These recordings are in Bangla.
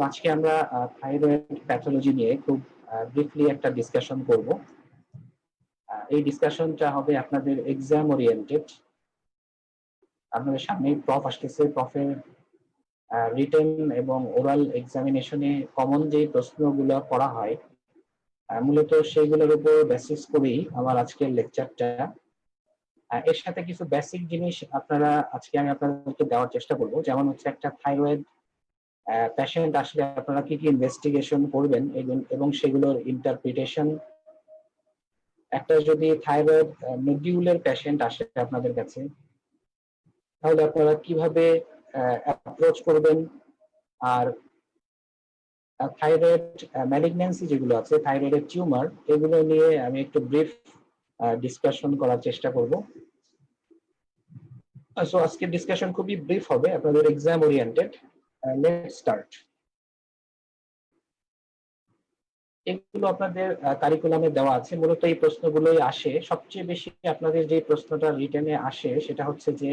আজকে আমরা থাইরয়েড প্যাথোলজি নিয়ে খুব ব্রিফলি একটা ডিসকাশন করব। এই ডিসকাশনটা হবে আপনাদের এক্সাম ওরিয়েন্টেড। আপনাদের সামনে প্রফ আসতেছে, প্রফের রিটেন এবং ওরাল এক্সামিনেশনে কমন যে প্রশ্নগুলো করা হয় মূলত সেগুলোর উপর বেসিস করেই আমার আজকের লেকচারটা। এর সাথে কিছু বেসিক জিনিস আজকে আমি আপনাদেরকে দেওয়ার চেষ্টা করব, যেমন হচ্ছে একটা থাইরয়েড পেশেন্ট আসলে আপনারা কি কি ইনভেস্টিগেশন করবেন এবং সেগুলোর ইন্টারপ্রিটেশন। একটা যদি থাইরয়েড নডিউলের পেশেন্ট আসে আপনাদের কাছে, তাহলে আপনারা কিভাবে অ্যাপ্রোচ করবেন, আর থাইরয়েড ম্যালিগন্যান্সি যেগুলো আছে, থাইরয়েডের টিউমার, এগুলো নিয়ে আমি একটু ব্রিফ ডিসকাশন করার চেষ্টা করব। সো আজকের ডিসকাশন খুবই ব্রিফ হবে, আপনাদের এক্সাম ওরিয়েন্টেড। Let's start. এগুলো আপনাদের কারিকুলামে দেওয়া আছে। মূলত এই প্রশ্নগুলোই আসে সবচেয়ে বেশি। আপনাদের যে প্রশ্নটা রিটেনে আসে সেটা হচ্ছে যে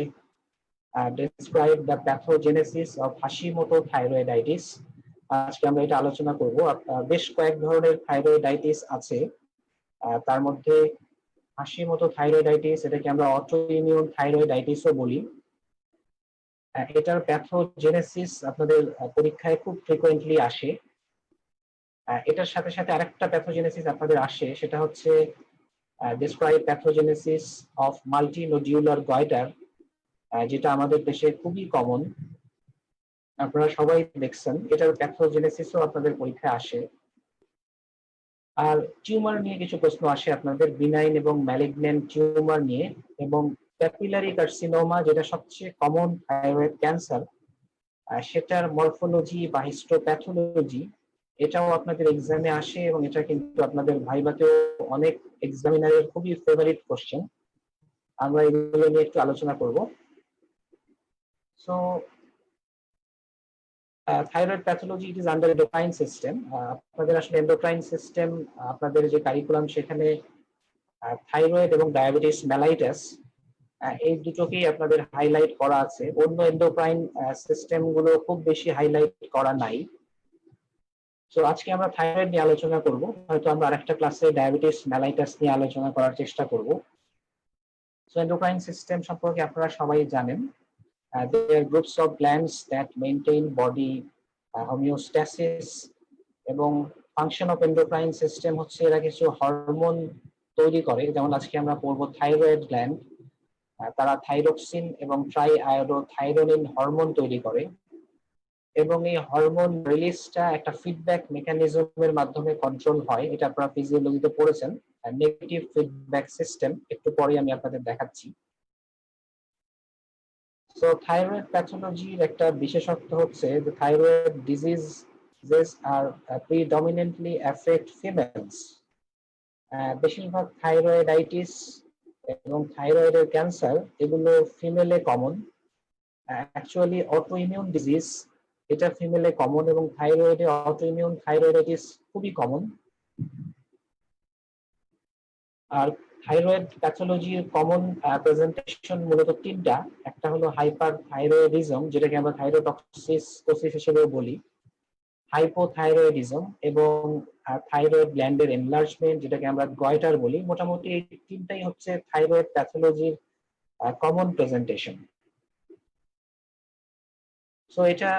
describe the pathogenesis of Hashimoto thyroiditis. আজকে আমরা এটা আলোচনা করব। বেশ কয়েক ধরনের থাইরয়েডাইটিস আছে, তার মধ্যে হাশিমোটো থাইরয়েডাইটিস, এটাকে আমরা অটোইমিউন থাইরয়েডাইটিসও বলি। এটার প্যাথোজেনেসিস আপনাদের পরীক্ষায় খুব ফ্রিকোয়েন্টলি আসে। এটার সাথে সাথে আরেকটা প্যাথোজেনেসিস আপনাদের আসে, সেটা হচ্ছে ডেসক্রাইব প্যাথোজেনেসিস অফ মাল্টিনোডিউলার গয়টার, যেটা আমাদের দেশে খুবই কমন, আপনারা সবাই দেখছেন। এটার প্যাথোজেনেসিসও আপনাদের পরীক্ষায় আসে। আর টিউমার নিয়ে কিছু প্রশ্ন আসে আপনাদের, বিনাইন এবং ম্যালিগন্যান্ট টিউমার নিয়ে, এবং প্যাপিলারি কার্সিনোমা, যেটা সবচেয়ে কমন থাইরয়েড ক্যান্সার, সেটার মরফোলজি বা হিস্টোপ্যাথোলজি, এটাও আপনাদের এক্সামে আসে, এবং এটা কিন্তু আপনাদের ভাইভাতেও অনেক এক্সামিনারের খুবই ফেভারিট কোশ্চেন। আমরা এগুলো নিয়ে একটু আলোচনা করব। So thyroid pathology, it is under endocrine system. আপনাদের আসলে এন্ডোক্রাইন সিস্টেম, আপনাদের যে কারিকুলাম সেখানে থাইরয়েড এবং ডায়াবেটিস মেলাইটাস, এই দুটোকেই আপনাদের হাইলাইট করা আছে। অন্য এন্ডোক্রাইন সিস্টেম গুলো খুব বেশি হাইলাইট করা নাই। তো আজকে আমরা থাইরয়েড নিয়ে আলোচনা করব, হয়তো আমরা আরেকটা ক্লাসে ডায়াবেটিস মেলাইটাস নিয়ে আলোচনা করার চেষ্টা করব। সো এন্ডোক্রাইন সিস্টেম সম্পর্কে আপনারা সবাই জানেন। They are groups of glands that maintain body homeostasis, এবং ফাংশন অফ এন্ডোক্রাইন সিস্টেম হচ্ছে এরা কিছু হরমোন তৈরি করে। যেমন আজকে আমরা পড়বো থাইরয়েড গ্ল্যান্ড, তারা থাইরক্সিন এবং ট্রাই আয়োডোথাইরোনিন হরমোন তৈরি করে, এবং এই হরমোন রিলিজটা একটা ফিডব্যাক মেকানিজমের মাধ্যমে কন্ট্রোল হয়। এটা আপনারা ফিজিওলজিতে পড়েছেন, নেগেটিভ ফিডব্যাক সিস্টেম, একটু পরে আমি আপনাদের দেখাচ্ছি। সো থাইরয়েড প্যাথোলজির একটা বিশেষত্ব হচ্ছে যে থাইরয়েড ডিজিজেস আর প্রিডমিনেন্টলি অ্যাফেক্ট ফিমেলস। বেশিরভাগ থাইরয়েডাইটিস এবং থাইরয়েডের ক্যান্সার, এগুলো ফিমেলে কমন। অ্যাকচুয়ালি অটোইমিউন ডিজিজ, এটা ফিমেলে কমন, এবং থাইরয়েডে অটোইমিউন থাইরয়েডাইটিস খুবই কমন। আর থাইরয়েড প্যাথোলজির কমন প্রেজেন্টেশন মূলত তিনটা। একটা হলো হাইপার থাইরয়েডিজম, যেটাকে আমরা থাইরোটক্সিস হিসেবেও বলি, হাইপোথাইরয়েডিজম, এবং থাইরয়েড গ্ল্যান্ডের এনলার্জমেন্ট, যেটাকে আমরা গয়টার বলি। মোটামুটি এই তিনটাই হচ্ছে থাইরয়েড প্যাথোলজির কমন প্রেজেন্টেশন। সো এটা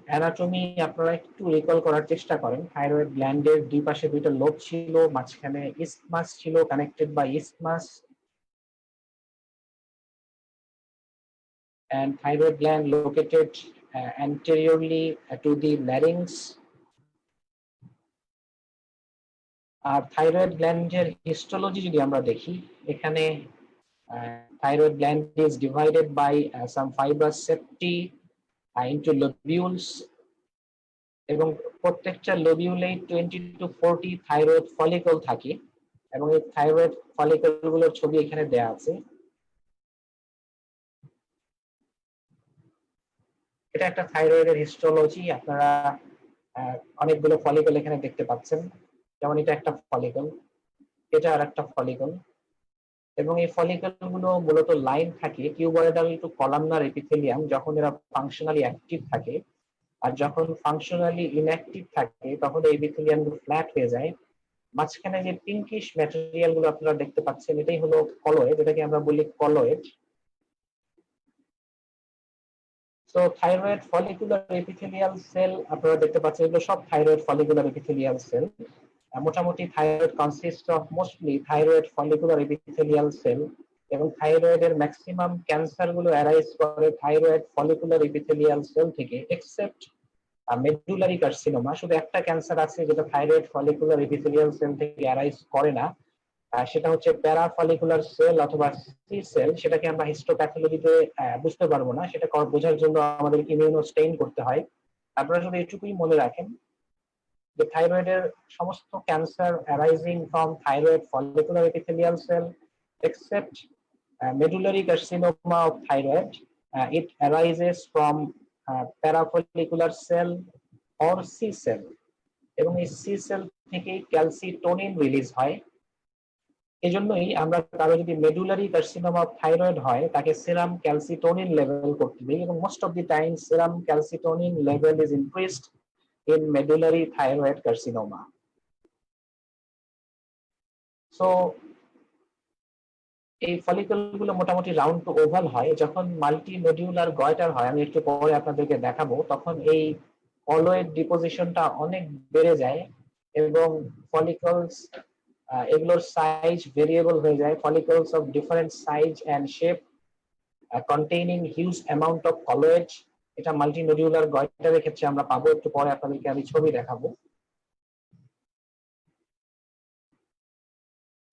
অ্যানাটমি আপনারা একটু রিকল করার চেষ্টা করেন। থাইরয়েড গ্ল্যান্ডের দুই পাশে দুইটা লোব ছিল, মাঝখানে ইসথমাস ছিল, connected by isthmus, and thyroid gland located anteriorly to the larynx. আর থাইরয়েড গ্ল্যান্ডের হিস্টোলজি যদি আমরা দেখি, এখানে thyroid gland is divided by some fibrous septi into lobules, এবং প্রত্যেকটা লোবিউলে 20 to 40 থাইরয়েড ফলিকল থাকে, এবং এই থাইরয়েড ফলিকল গুলোর ছবি এখানে দেয়া আছে। এটা একটা থাইরয়েডের হিস্টোলজি। আপনারা অনেকগুলো ফলিকল এখানে দেখতে পাচ্ছেন, যেমন এটা একটা ফলিকল, এটা আর একটা ফলিকল, এবং এই ফলিকল গুলো মূলত লাইন থাকে কিউবয়েডাল টু কলামনার এপিথেলিয়াম যখন এরা ফাংশনালি অ্যাক্টিভ থাকে। আর যখন ফাংশনালি ইনঅ্যাক্টিভ থাকে তখন এই এপিথেলিয়াম গুলো ফ্ল্যাট হয়ে যায়। মাঝখানে যে পিঙ্কিশ ম্যাটেরিয়াল গুলো আপনারা দেখতে পাচ্ছেন এটাই হলো কলয়েড, এটাকে আমরা বলি কলয়েড। তো থাইরয়েড ফলিকুলার এপিথেলিয়াল সেল আপনারা দেখতে পাচ্ছেন, এগুলো সব থাইরয়েড ফলিকুলার এপিথেলিয়াল সেল। মোটামুটি thyroid consist of mostly thyroid follicular epithelial sell, এবং থাইরয়েডের ম্যাক্সিমাম ক্যান্সার গুলো অ্যারাইজ করে থাইরয়েড ফলিকুলার এপিথেলিয়াল সেল থেকে, এক্সেপ্ট মেডুলারি কার্সিনোমা। শুধু একটা ক্যান্সার আছে যেটা থাইরয়েড ফলিকুলার এপিথেলিয়াল সেল থেকে অ্যারাইজ করে না, সেটা হচ্ছে প্যারাফলিকুলার সেল অথবা সি সেল। সেটাকে আমরা হিস্টোপ্যাথোলজিতে বুঝতে পারবো না, সেটা বোঝার জন্য আমাদের ইমিউনোস্টেইন করতে হয়। আপনারা যদি এটুকুই মনে রাখেন যে থাইরয়েডের সমস্ত cancer arising from thyroid follicular epithelial sell except medullary carcinoma of thyroid, it arises from parafollicular cell or C cell, এবং এই সি সেল থেকে ক্যালসিটোনিন রিলিজ হয়। এজন্যই আমরা কারো যদি মেডুলারি কার্সিনোমা অফ থাইরয়েড হয় তাকে সেরাম ক্যালসিটোনিন লেভেল করতে দিই, এবং most of the time serum calcitonin level is increased in medullary thyroid carcinoma. So এই ফলিকল গুলো মোটামুটি রাউন্ড টু ওভাল হয়। যখন মাল্টি মডিউলার গয়টার হয়, আমি একটু পরে আপনাদেরকে দেখাবো, তখন এই কলয়েড ডিপোজিশনটা অনেক বেড়ে যায় এবং ফলিকলস এগুলোর সাইজ ভেরিয়েবল হয়ে যায়। Follicles of different size and shape containing huge amount of colloid, এটা মাল্টি মডিউলার গয়টারের ক্ষেত্রে আমরা পাবো। একটু পরে আপনাদেরকে আমি ছবি দেখাবো।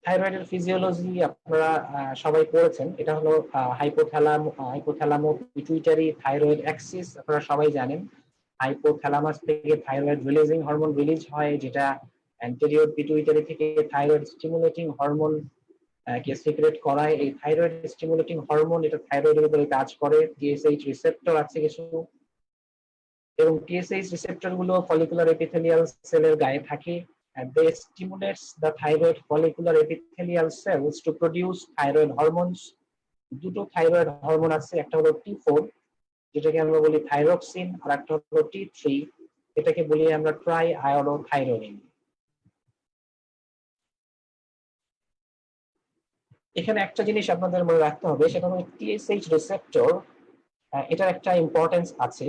থাইরয়েডের ফিজিওলজি আপনারা সবাই পড়েছেন, এটা হলো হাইপোথ্যালামো পিটুইটারি থাইরয়েড অ্যাক্সিস। আপনারা সবাই জানেন হাইপোথ্যালামাস থেকে থাইরয়েড রিলিজিং হরমোন রিলিজ হয়, যেটা অ্যান্টেরিয়র পিটুইটারি থেকে থাইরয়েড স্টিমুলেটিং হরমোন কে সিক্রেট করায়। এই থাইরয়েড স্টিমুলেটিং হরমোন এটা থাইরয়েডের উপরে কাজ করে। টিএসএইচ রিসেপ্টর আছে কিছু, এবং টিএসএইচ রিসেপ্টর গুলো ফলিকুলার এপিথেলিয়াল সেলের গায়ে থাকে, and they stimulates the thyroid follicular epithelial cells to produce thyroid hormones. দুটো থাইরয়েড হরমোন আছে, একটা হলো T4 যেটাকে আমরা বলি থাইরক্সিন, আর একটা হলো T3 এটাকে বলি আমরা ট্রাই আয়োডোথাইরোনিন। এখানে একটা জিনিস আপনাদের মনে রাখতে হবে, সেটা হলো টিএসএইচ রিসেপ্টর, এটার একটা ইম্পর্টেন্স আছে।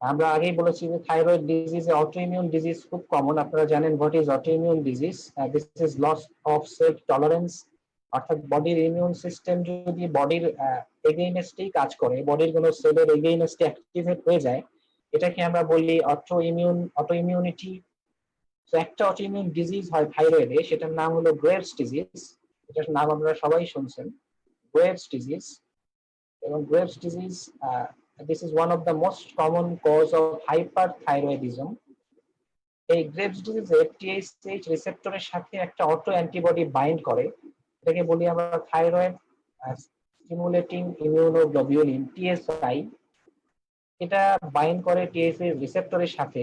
আমরা আগেই বলেছি যে থাইরয়েড ডিজিজ অটোইমিউন ডিজিজ খুব কমন। আপনারা জানেন what is autoimmune disease? This is loss of self tolerance, অর্থাৎ বডির ইমিউন সিস্টেম যদি বডির এগেইনস্টেই কাজ করে, বডির কোনো সেলের এগেইনস্টে অ্যাক্টিভেট হয়ে যায়, এটাকে আমরা বলি অটোইমিউনিটি। তো একটা অটোইমিউন ডিজিজ হয় থাইরয়েডে, সেটার নাম হলো গ্রেভস ডিজিজ। এটার নাম আপনারা সবাই শুনছেন, গ্রেভস ডিজিজ। এবং graves disease this is one of the most common cause of hyperthyroidism. এই গ্রেভস ডিজিজে টিএসএইচ রিসেপ্টরের সাথে একটা অটো অ্যান্টিবডি বাইন্ড করে, এটাকে বলি আমরা থাইরয়েড স্টিমুলেটিং ইমিউনোগ্লোবিউলিন টিএসআই। এটা বাইন্ড করে টিএসএইচ রিসেপ্টরের সাথে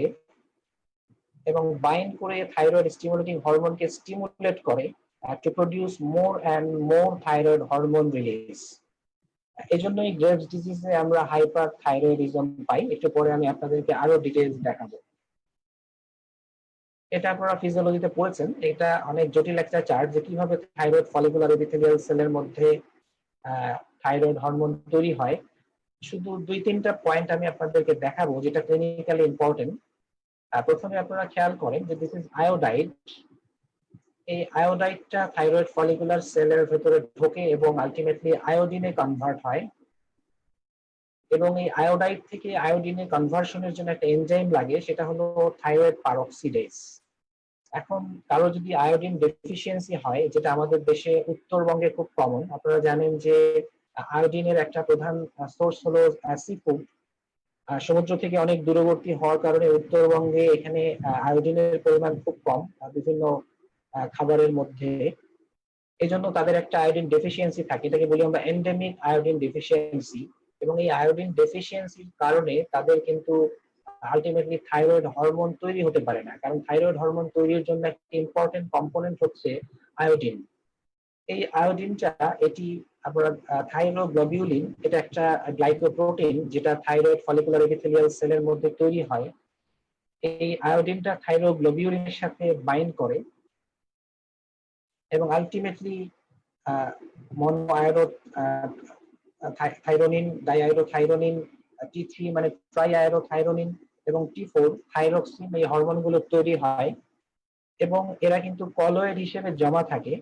এবং বাইন্ড করে থাইরয়েড স্টিমুলেটিং হরমোনকে স্টিমুলেট করে two produce more and more thyroid hormone release. এই জন্যই গ্রেভস ডিজিজে আমরা হাইপার থাইরয়েডিজম পাই। একটু পরে আমি আপনাদেরকে আরো ডিটেইলস দেখাবো। এটা আপনারা ফিজিওলজিতে পড়েছেন, এটা অনেক জটিল একটা চার্ট যে কিভাবে থাইরয়েড ফলিকুলার এপিথেলিয়াল সেলের মধ্যে থাইরয়েড হরমোন তৈরি হয়। শুধু 2-3টা পয়েন্ট আমি আপনাদেরকে দেখাবো যেটা ক্লিনিক্যালি ইম্পর্টেন্ট। প্রথমে আপনারা খেয়াল করেন যে দিস ইজ আয়োডাইড। এই আয়োডাইডটা থাইরয়েড ফলিকুলার সেলের ভেতরে ঢোকে এবং আলটিমেটলি আয়োডিনে কনভার্ট হয়, এবং এই আয়োডাইড থেকে আয়োডিনে কনভার্সনের জন্য একটা এনজাইম লাগে, সেটা হলো থাইরয়েড পারঅক্সিডেজ। এখন কারো যদি আয়োডিন ডেফিসিয়েন্সি হয়, যেটা আমাদের দেশে উত্তরবঙ্গে খুব কমন, আপনারা জানেন যে আয়োডিনের একটা প্রধান সোর্স হলো সি ফুড। সমুদ্র থেকে অনেক দূরবর্তী হওয়ার কারণে উত্তরবঙ্গে এখানে আয়োডিনের পরিমাণ খুব কম বিভিন্ন খাবারের মধ্যে। এই জন্য তাদের একটা আয়োডিন ডেফিসিয়েন্সি থাকে, এটাকে বলি আমরা এন্ডেমিক আয়োডিন ডেফিসিয়েন্সি। এবং এই আয়োডিন ডেফিসিয়েন্সির কারণে তাদের কিন্তু আলটিমেটলি থাইরয়েড হরমোন তৈরি হতে পারে না, কারণ থাইরয়েড হরমোন তৈরির জন্য একটা ইম্পর্টেন্ট কম্পোনেন্ট হচ্ছে আয়োডিন। এই আয়োডিনটা এটি আপনার থাইরোগ্লোবিউলিন, এটা একটা গ্লাইকোপ্রোটিন যেটা থাইরয়েড ফলিকুলার এপিথেলিয়াল সেলের মধ্যে তৈরি হয়। এই আয়োডিনটা থাইরোগ্লোবিউলিনের সাথে বাইন্ড করে এবং আলটিমেটলি মনো আয়োডো থাইরোনিন, ডাইআয়োডোথাইরোনিন, T3 মানে ট্রাইআয়োডোথাইরোনিন এবং T4 থাইরক্সিন, এই হরমোনগুলো তৈরি হয় এবং এরা কিন্তু কলয়েড হিসেবে জমা থাকে।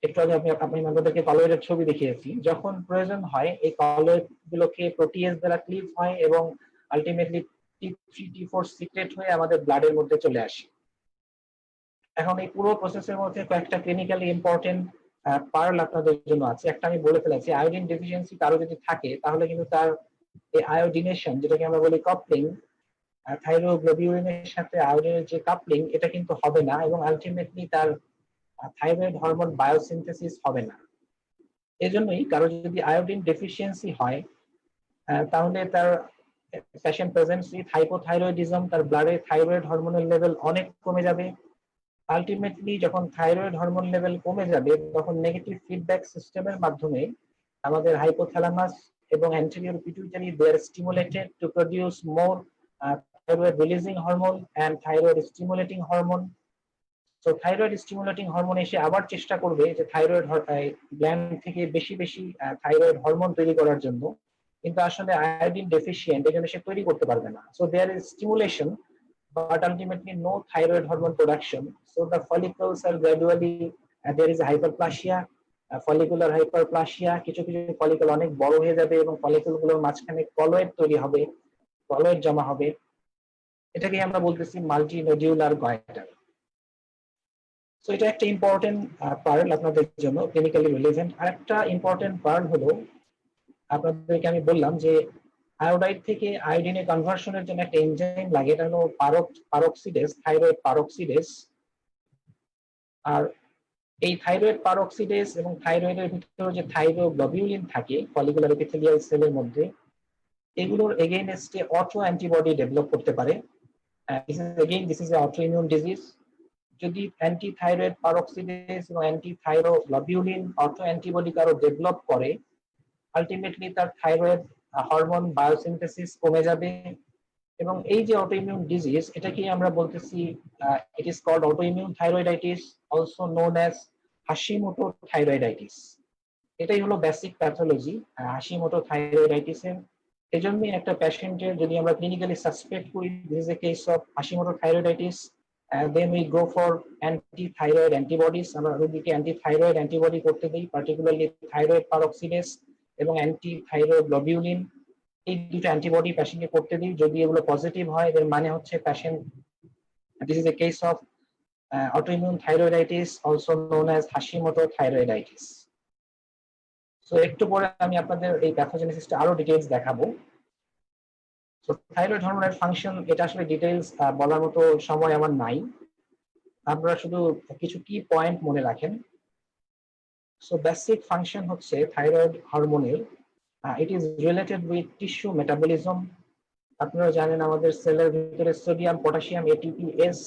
একটু আগে আপনি আমাদেরকে কলয়েডের ছবি দেখিয়েছি। যখন প্রয়োজন হয় এই কলয়েড গুলোকে প্রোটিয়েজ দ্বারা ক্লিভ হয় এবং আলটিমেটলি T3 T4 সিক্রেট হয়ে আমাদের ব্লাডের মধ্যে চলে আসে। এখন এই পুরো প্রসেসের মধ্যে কয়েকটা ক্লিনিক্যালি ইম্পর্টেন্ট পার্ল আপনাদের জন্য আছে। একটা আমি বলে ফেলেছি, আয়োডিন ডেফিসিয়েন্সি কারো যদি থাকে তাহলে কিন্তু তার এই আয়োডিনেশন, যেটাকে আমরা বলি কাপলিং, থাইরোগ্লোবিউলিনের সাথে আয়োডিনের যে কাপলিং, এটা কিন্তু হবে না এবং আলটিমেটলি তার থাইরয়েড হরমোন বায়োসিনথেসিস হবে না। এজন্যই কারো যদি আয়োডিন ডেফিসিয়েন্সি হয় তাহলে তার পেশেন্ট প্রেজেন্টস উইথ হাইপোথাইরয়েডিজম, তার ব্লাডে থাইরয়েড হরমোনের লেভেল অনেক কমে যাবে। আলটিমেটলি যখন থাইরয়েড হরমোন লেভেল কমে যাবে তখন নেগেটিভ ফিডব্যাক সিস্টেমের মাধ্যমে আমাদের হাইপোথ্যালামাস এবং anterior pituitary they are stimulated to produce more thyroid releasing hormone and thyroid stimulating hormone. তো থাইরয়েড স্টিমুলেটিং হরমোন এসে আবার চেষ্টা করবে যে থাইরয়েড গ্ল্যান্ড থেকে বেশি বেশি থাইরয়েড হরমোন তৈরি করার জন্য, কিন্তু আসলে আয়োডিন ডেফিসিয়েন্ট, এই জন্য সে তৈরি করতে পারবে না। So there is stimulation but ultimately no thyroid hormone production. So the follicles are gradually, there is hyperplasia, follicular hyperplasia, কিছু কিছু ফলিকল অনেক বড় হয়ে যাবে এবং ফলিকল গুলোর মাঝখানে কলয়েড তৈরি হবে, কলয়েড জমা হবে। এটাকে আমরা বলতেছি মাল্টি নোডিউলার গয়টার। সো এটা একটা ইম্পর্টেন্ট পার্ল আপনাদের জন্য, ক্লিনিক্যালি রিলেভেন্ট। আরেকটা ইম্পর্টেন্ট পার্ল হলো, আপনাদেরকে আমি বললাম যে আয়োডাইড থেকে আয়োডিনে কনভার্সনের জন্য একটা এনজাইম লাগে, এটা হলো পারক্সিডেস, থাইরয়েড পারক্সিডেস। আর এই থাইরয়েড পারক্সিডেস এবং থাইরয়েডের ভিতরে যে থাইরোগ্লোবিউলিন থাকে ফলিকুলার এপিথেলিয়াল সেলের মধ্যে, এগুলোর এগেইনস্টে অটো অ্যান্টিবডি ডেভেলপ করতে পারে। This is auto immune disease. যদি অ্যান্টি থাইরয়েড পারক্সিডেস এবং অ্যান্টি থাইরোগ্লোবিউলিন অটো অ্যান্টিবডি কারো ডেভেলপ করে, আলটিমেটলি তার থাইরয়েড হরমোন বায়োসিনথেসিস কমে যাবে এবং এই যে অটোইমিউন ডিজিজ, এটাকে আমরা বলতেছি it is called autoimmune thyroiditis, also known as Hashimoto thyroiditis. এটাই হলো বেসিক প্যাথোলজি হাশিমোটো থাইরয়েডাইটিসের। এজন্যই একটা পেশেন্টের যদি আমরা ক্লিনিক্যালি সাসপেক্ট করি this is a case of Hashimoto thyroiditis, then we go for anti thyroid antibodies. আমরা রোগীকে অ্যান্টি থাইরয়েড অ্যান্টিবডি করতে দিই, পার্টিকুলারলি থাইরয়েড পারক্সিডেস এবং অ্যান্টি থাইরোগ্লোবিউলিন, এই দুটো অ্যান্টিবডি পেশেন্টকে করতে দিই। যদি এগুলো পজিটিভ হয় এর মানে হচ্ছে patient, this is a case of autoimmune thyroiditis, also known as Hashimoto thyroiditis. So একটু পরে আমি আপনাদের এই প্যাথোজেনেসিসটা আরো ডিটেইলস দেখাবো। সো থাইরয়েড হরমোনের ফাংশন, এটা আসলে ডিটেইলস বলার মতো সময় আমার নাই, আপনারা শুধু কিছু কি পয়েন্ট মনে রাখেন। সো বেসিক ফাংশন হচ্ছে থাইরয়েড হরমোনের, it is related with tissue metabolism. আপনারা জানেন আমাদের সেলের ভিতরে সোডিয়াম পটাশিয়াম এটিপিএস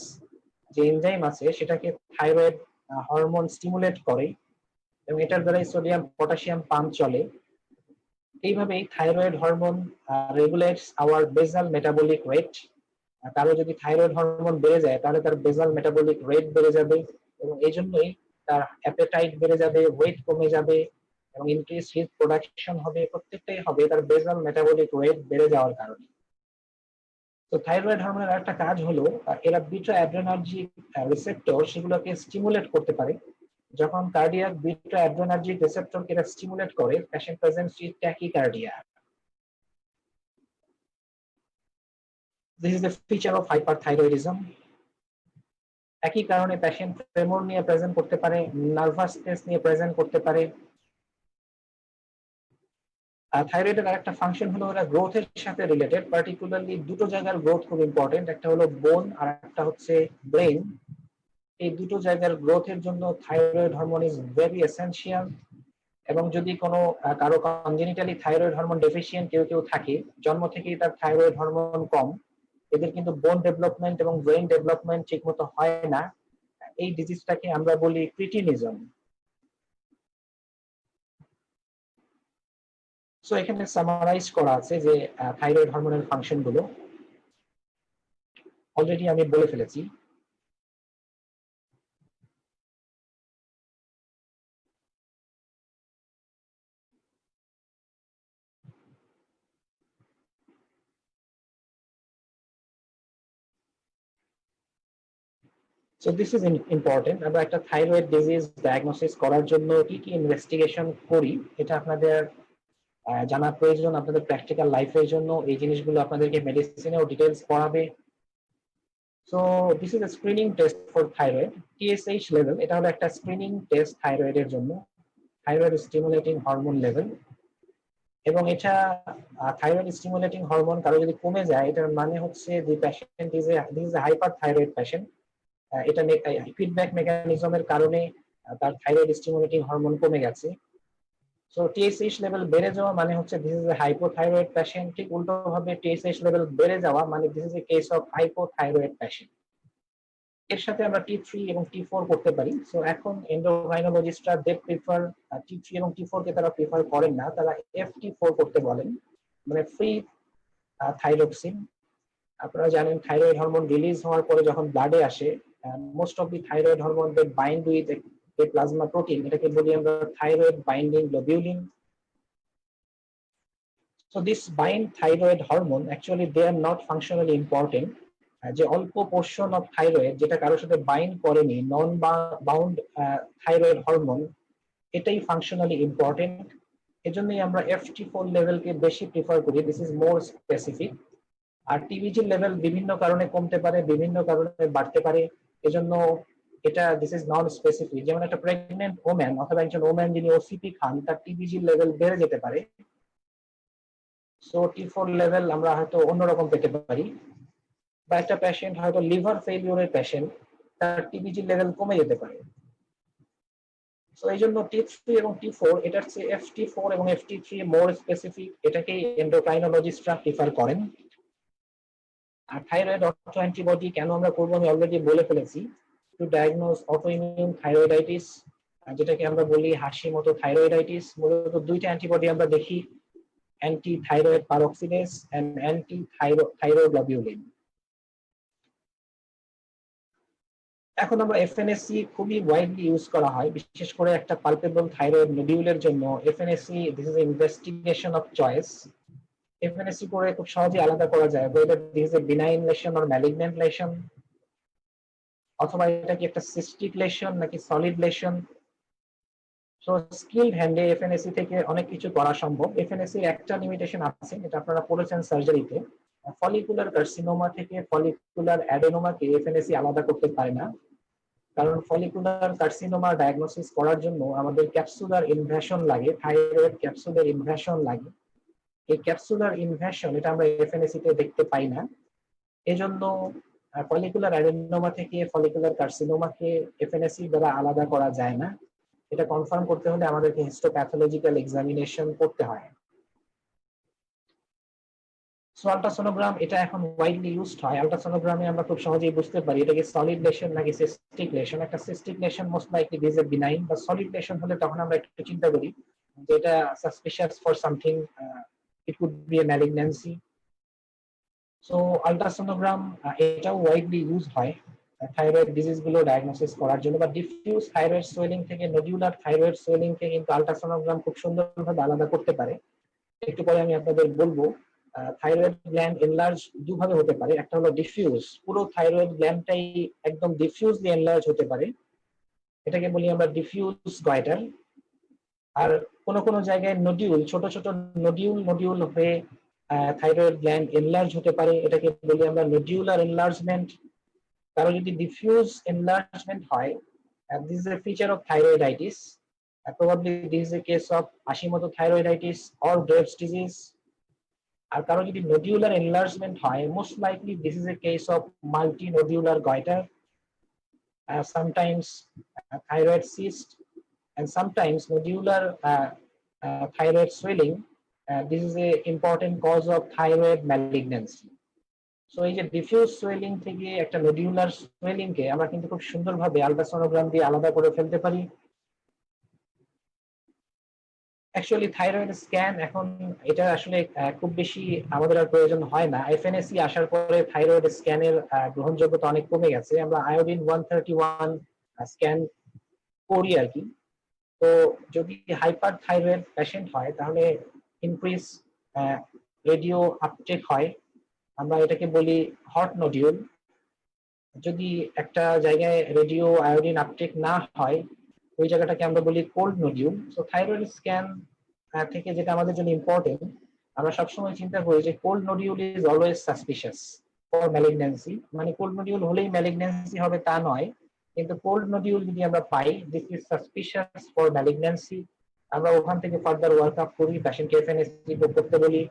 যে এনজাইম আছে সেটাকে থাইরয়েড হরমোন স্টিমুলেট করে এবং এটার দ্বারাই সোডিয়াম পটাশিয়াম পাম্প চলে। এইভাবেই thyroid hormone regulates our basal metabolic rate. কারো যদি থাইরয়েড হরমোন বেড়ে যায় তাহলে তার বেসাল মেটাবলিক রেট বেড়ে যাবে এবং এই জন্যই তার অ্যাপেটাইট বেড়ে যাবে, ওয়েট কমে যাবে এবং ইনক্রিজ হিট প্রোডাকশন হবে। প্রত্যেকটাই হবে তার বেসাল মেটাবলিক রেট বেড়ে যাওয়ার কারণে। তো থাইরয়েড হরমোনের একটা কাজ হলো এরা বিটা অ্যাড্রেনার্জিক রিসেপ্টর সেগুলোকে স্টিমুলেট করতে পারে। যখন কার্ডিয়াক বিটা অ্যাড্রেনার্জিক রিসেপ্টরকে এরা স্টিমুলেট করে, patient presents with tachycardia. This is the feature of hyperthyroidism. একই কারণে পেশেন্ট ট্রেমর নিয়ে প্রেজেন্ট করতে পারে, নার্ভাসনেস নিয়ে প্রেজেন্ট করতে পারে। থাইরয়েডের আরেকটা ফাংশন হলো ওরা গ্রোথের সাথে রিলেটেড, পার্টিকুলারলি দুটো জায়গার গ্রোথ খুব ইম্পর্টেন্ট, একটা হলো বোন আর একটা হচ্ছে ব্রেন। এই দুটো জায়গার গ্রোথের জন্য thyroid hormone is very essential. এবং যদি কোনো কারো কনজেনিটালি থাইরয়েড হরমোন ডেফিসিয়েন্ট কেউ কেউ থাকে, জন্ম থেকেই তার থাইরয়েড হরমোন কম, এদের কিন্তু বোন ডেভেলপমেন্ট এবং ব্রেন ডেভেলপমেন্ট ঠিক মতো হয় না। এই ডিজিজটাকে আমরা বলি ক্রিটিনিজম। সো এখানে সামারাইজ করা আছে যে থাইরয়েড হরমোনের ফাংশন গুলো অলরেডি আমি বলে ফেলেছি। So this is important. আমরা একটা থাইরয়েড ডিজিজ ডায়াগনোসিস করার জন্য কি কি ইনভেস্টিগেশন করি এটা আপনাদের জানা প্রয়োজন। আপনাদের প্র্যাকটিক্যাল লাইফের জন্য এই জিনিসগুলো আপনাদেরকে মেডিসিনেও ডিটেলস পড়াবে। So this is A screening test for thyroid. TSH level এটা হলো একটা স্ক্রিনিং টেস্ট থাইরয়েডের জন্য, থাইরয়েড স্টিমুলেটিং হরমোন লেভেল। এবং এটা থাইরয়েড স্টিমুলেটিং হরমোন কারো যদি কমে যায় এটার মানে হচ্ছে দি patient is a hyper thyroid patient. এটা ফিডব্যাক মেকানিজমের কারণে তার থাইরয়েড স্টিমুলেটিং হরমোন কমে গেছে। সো টিএসএইচ লেভেল বেড়ে যাওয়া মানে হচ্ছে this is A hypothyroid patient. ঠিক উল্টো ভাবে টিএসএইচ লেভেল বেড়ে যাওয়া মানে this is a case of hypothyroid patient. এর সাথে আমরা টি3 এবং টি4 করতে পারি। সো এখন এন্ডোক্রাইনোলজিস্টরা দে প্রিফার টি3 এবং টি4 কে তারা প্রিফার করেন না, তারা এফটি4 করতে বলেন, মানে ফ্রি থাইরক্সিন। আপনারা জানেন থাইরয়েড হরমোন রিলিজ হওয়ার পরে যখন ব্লাডে আসে, most of the thyroid hormone they bind with a plasma protein, এটাকে বলি আমরা thyroid binding globulin. So this bind thyroid hormone actually they are not functionally important. যে অল্প পোর্শন অফ থাইরয়েড যেটা কারোর সাথে বাইন্ড করেনি, নন বাউন্ড থাইরয়েড হরমোন, এটাই ফাংশনালি ইম্পর্টেন্ট। এজন্যই আমরা এফটি4 লেভেলকে বেশি প্রিফার করি, দিস ইজ মোর স্পেসিফিক। আর টিবিজি লেভেল বিভিন্ন কারণে কমতে পারে, বিভিন্ন কারণে বাড়তে পারে, এজন্য এটা দিস ইজ নন স্পেসিফিক। যেমন একটা প্রেগনেন্ট ওম্যান অথবা একজন ওম্যান যিনি ওসিপি খান তার টিবিজি লেভেল বেড়ে যেতে পারে। সো টি4 লেভেল আমরা হয়তো অন্যরকম পেতে পারি। বা একটা পেশেন্ট হয়তো লিভার ফেলিওরের পেশেন্ট, তার টিবিজি লেভেল কমে যেতে পারে। সো এই জন্য টি3 এবং টি4 এটার চেয়ে এফটি4 এবং এফটি3 মোর স্পেসিফিক, এটাকেই এন্ডোক্রাইনোলজিস্টরা প্রিফার করেন। আর থাইরয়েড অটো অ্যান্টিবডি কেন আমরা করবো আমি অলরেডি বলে ফেলেছি, টু ডায়াগনোজ অটোইমিউন থাইরয়েডাইটিস, যেটাকে আমরা বলি হাসি মতো থাইরয়েডাইটিস। মূলত দুইটা অ্যান্টিবডি আমরা দেখি, অ্যান্টি থাইরয়েড পারঅক্সিডেজ এন্ড অ্যান্টি থাইরোগ্লোবিউলিন। এখন আমরা এফএনএসসি খুবই ওয়াইডলি ইউজ করা হয়, বিশেষ করে একটা পালপেবল থাইরয়েড নোডিউলের জন্য FNSC this is investigation of choice. FNSC করে খুব সহজে আলাদা করা যায় whether this is a benign lesion or malignant lesion, অথবা এটা কি একটা সিস্টিক লেশন নাকি সলিড লেশন। সো স্কিলড হ্যান্ডে এফএনএসসি থেকে অনেক কিছু করা সম্ভব। এফএনএসসির একটা লিমিটেশন আছে, এটা আপনারা পড়েছেন সার্জারিতে, ফলিকুলার কার্সিনোমা থেকে ফলিকুলার অ্যাডেনোমাকে এফএনএসসি আলাদা করতে পারে না, কারণ ফলিকুলার কার্সিনোমা ডায়াগনোসিস করার জন্য আমাদের ক্যাপসুলার ইনভ্যাশন লাগে, থাইরয়েড ক্যাপসুলার ইনভ্যাশন লাগে। এই ক্যাপসুলার ইনভ্যাশন এটা আমরা এফএনএসসি তে দেখতে পাই না। এজন্য ফলিকুলার অ্যাডেনোমা থেকে ফলিকুলার কার্সিনোমাকে এফএনএসসি দ্বারা আলাদা করা যায় না। এটা কনফার্ম করতে হলে আমাদেরকে হিস্টোপ্যাথোলজিক্যাল এক্সামিনেশন করতে হয়। সো আল্ট্রাসোনোগ্রাম এটা এখন ওয়াইডলি ইউজড হয়। আল্ট্রাসোনোগ্রামে আমরা খুব সহজেই বুঝতে পারি এটা কি সলিড লেশন নাকি সিস্টিক লেশন। একটা cystic lesion most likely this a benign, বা সলিড লেশন হলে তখন আমরা একটু চিন্তা করি যে এটা suspicious for something, it could be a malignancy. So ultrasonogram এটাও ওয়াইডলি ইউজ হয় থাইরয়েড ডিজিজ গুলো ডায়াগনোসিস করার জন্য। বা ডিফিউজ থাইরয়েড সোয়েলিং থেকে নডিউলার থাইরয়েড সোয়েলিং কে কিন্তু আল্ট্রাসোনোগ্রাম খুব সুন্দরভাবে আলাদা করতে পারে। একটু পরে আমি আপনাদের বলবো। থাইরয়েড গ্ল্যান্ড এনলার্জ দুভাবে হতে পারে, একটা হলো ডিফিউজ, পুরো থাইরয়েড গ্ল্যান্ডটাই একদম ডিফিউজলি এনলার্জ হতে পারে, এটাকে বলি আমরা ডিফিউজ গয়টার। আর কোন কোন জায়গায় নডিউল, ছোট ছোট নডিউল হয়ে থাইরয়েড গ্ল্যান্ড এনলার্জ হতে পারে, এটাকে বলি আমরা নডিউলার এনলার্জমেন্ট। কারো যদি ডিফিউজ এনলার্জমেন্ট হয়, this is a feature of thyroiditis, probably this is a case of Hashimoto thyroiditis or Graves disease. আর কারো যদি নডিউলার এনলার্জমেন্ট হয়, most likely this is a case of multi nodular goitre, sometimes thyroid cyst, and sometimes nodular thyroid swelling. This is a important cause of thyroid malignancy. So এই যে ডিফিউজ সোয়েলিং থেকে একটা নডিউলার সোয়েলিং কে আমরা কিন্তু খুব সুন্দরভাবে আল্ট্রাসোনোগ্রাম দিয়ে আলাদা করে ফেলতে পারি। অ্যাকচুয়ালি থাইরয়েড স্ক্যান এখন এটা আসলে খুব বেশি আমাদের আর প্রয়োজন হয় না। এফএনএসি আসার পরে থাইরয়েড স্ক্যানের গ্রহণযোগ্যতা অনেক কমে গেছে। আমরা আয়োডিন 131 স্ক্যান করি আর কি। তো যদি হাইপার থাইরয়েড পেশেন্ট হয় তাহলে ইনক্রিজ রেডিও আপটেক হয়, আমরা এটাকে বলি হট নডিউল। যদি একটা জায়গায় রেডিও আয়োডিন আপটেক না হয় ওই জায়গাটাকে আমরা বলি কোল্ড নডিউল। তো থাইরয়েড স্ক্যান থেকে যেটা আমাদের জন্য ইম্পর্টেন্ট, আমরা সবসময় চিন্তা করি যে cold nodule is always suspicious for malignancy. মানে কোল্ড নডিউল হলেই ম্যালিগন্যান্সি হবে তা নয়, কিন্তু কোল্ড নডিউল যদি আমরা পাই this is suspicious for malignancy. আমরা ওখান থেকে ফার্দার ওয়ার্ক আপ করি, পেশেন্টকে এফএনএসি করতে বলি।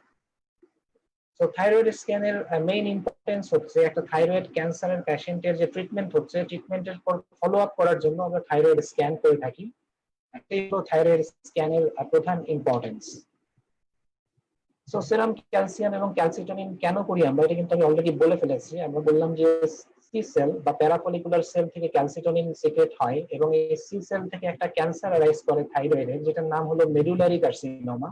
তো থাইরয়েড স্ক্যানের মেইন ইম্পর্টেন্স হচ্ছে একটা থাইরয়েড ক্যান্সারের পেশেন্টের যে ট্রিটমেন্ট হচ্ছে ট্রিটমেন্টের পর ফলো আপ করার জন্য আমরা থাইরয়েড স্ক্যান করে থাকি। এটাই হলো থাইরয়েড স্ক্যানের প্রধান ইম্পর্টেন্স। সো সেরাম ক্যালসিয়াম এবং ক্যালসিটোনিন কেন করি আমরা, এটা কিন্তু আমি অলরেডি বলে ফেলেছি। আমরা বললাম যে সি সেল বা প্যারাফলিকুলার সেল থেকে ক্যালসিটোনিন সিক্রেট হয় এবং এই সি সেল থেকে একটা ক্যান্সার অ্যারাইজ করে থাইরয়েডের, যেটার নাম হলো মেডুলারি কার্সিনোমা।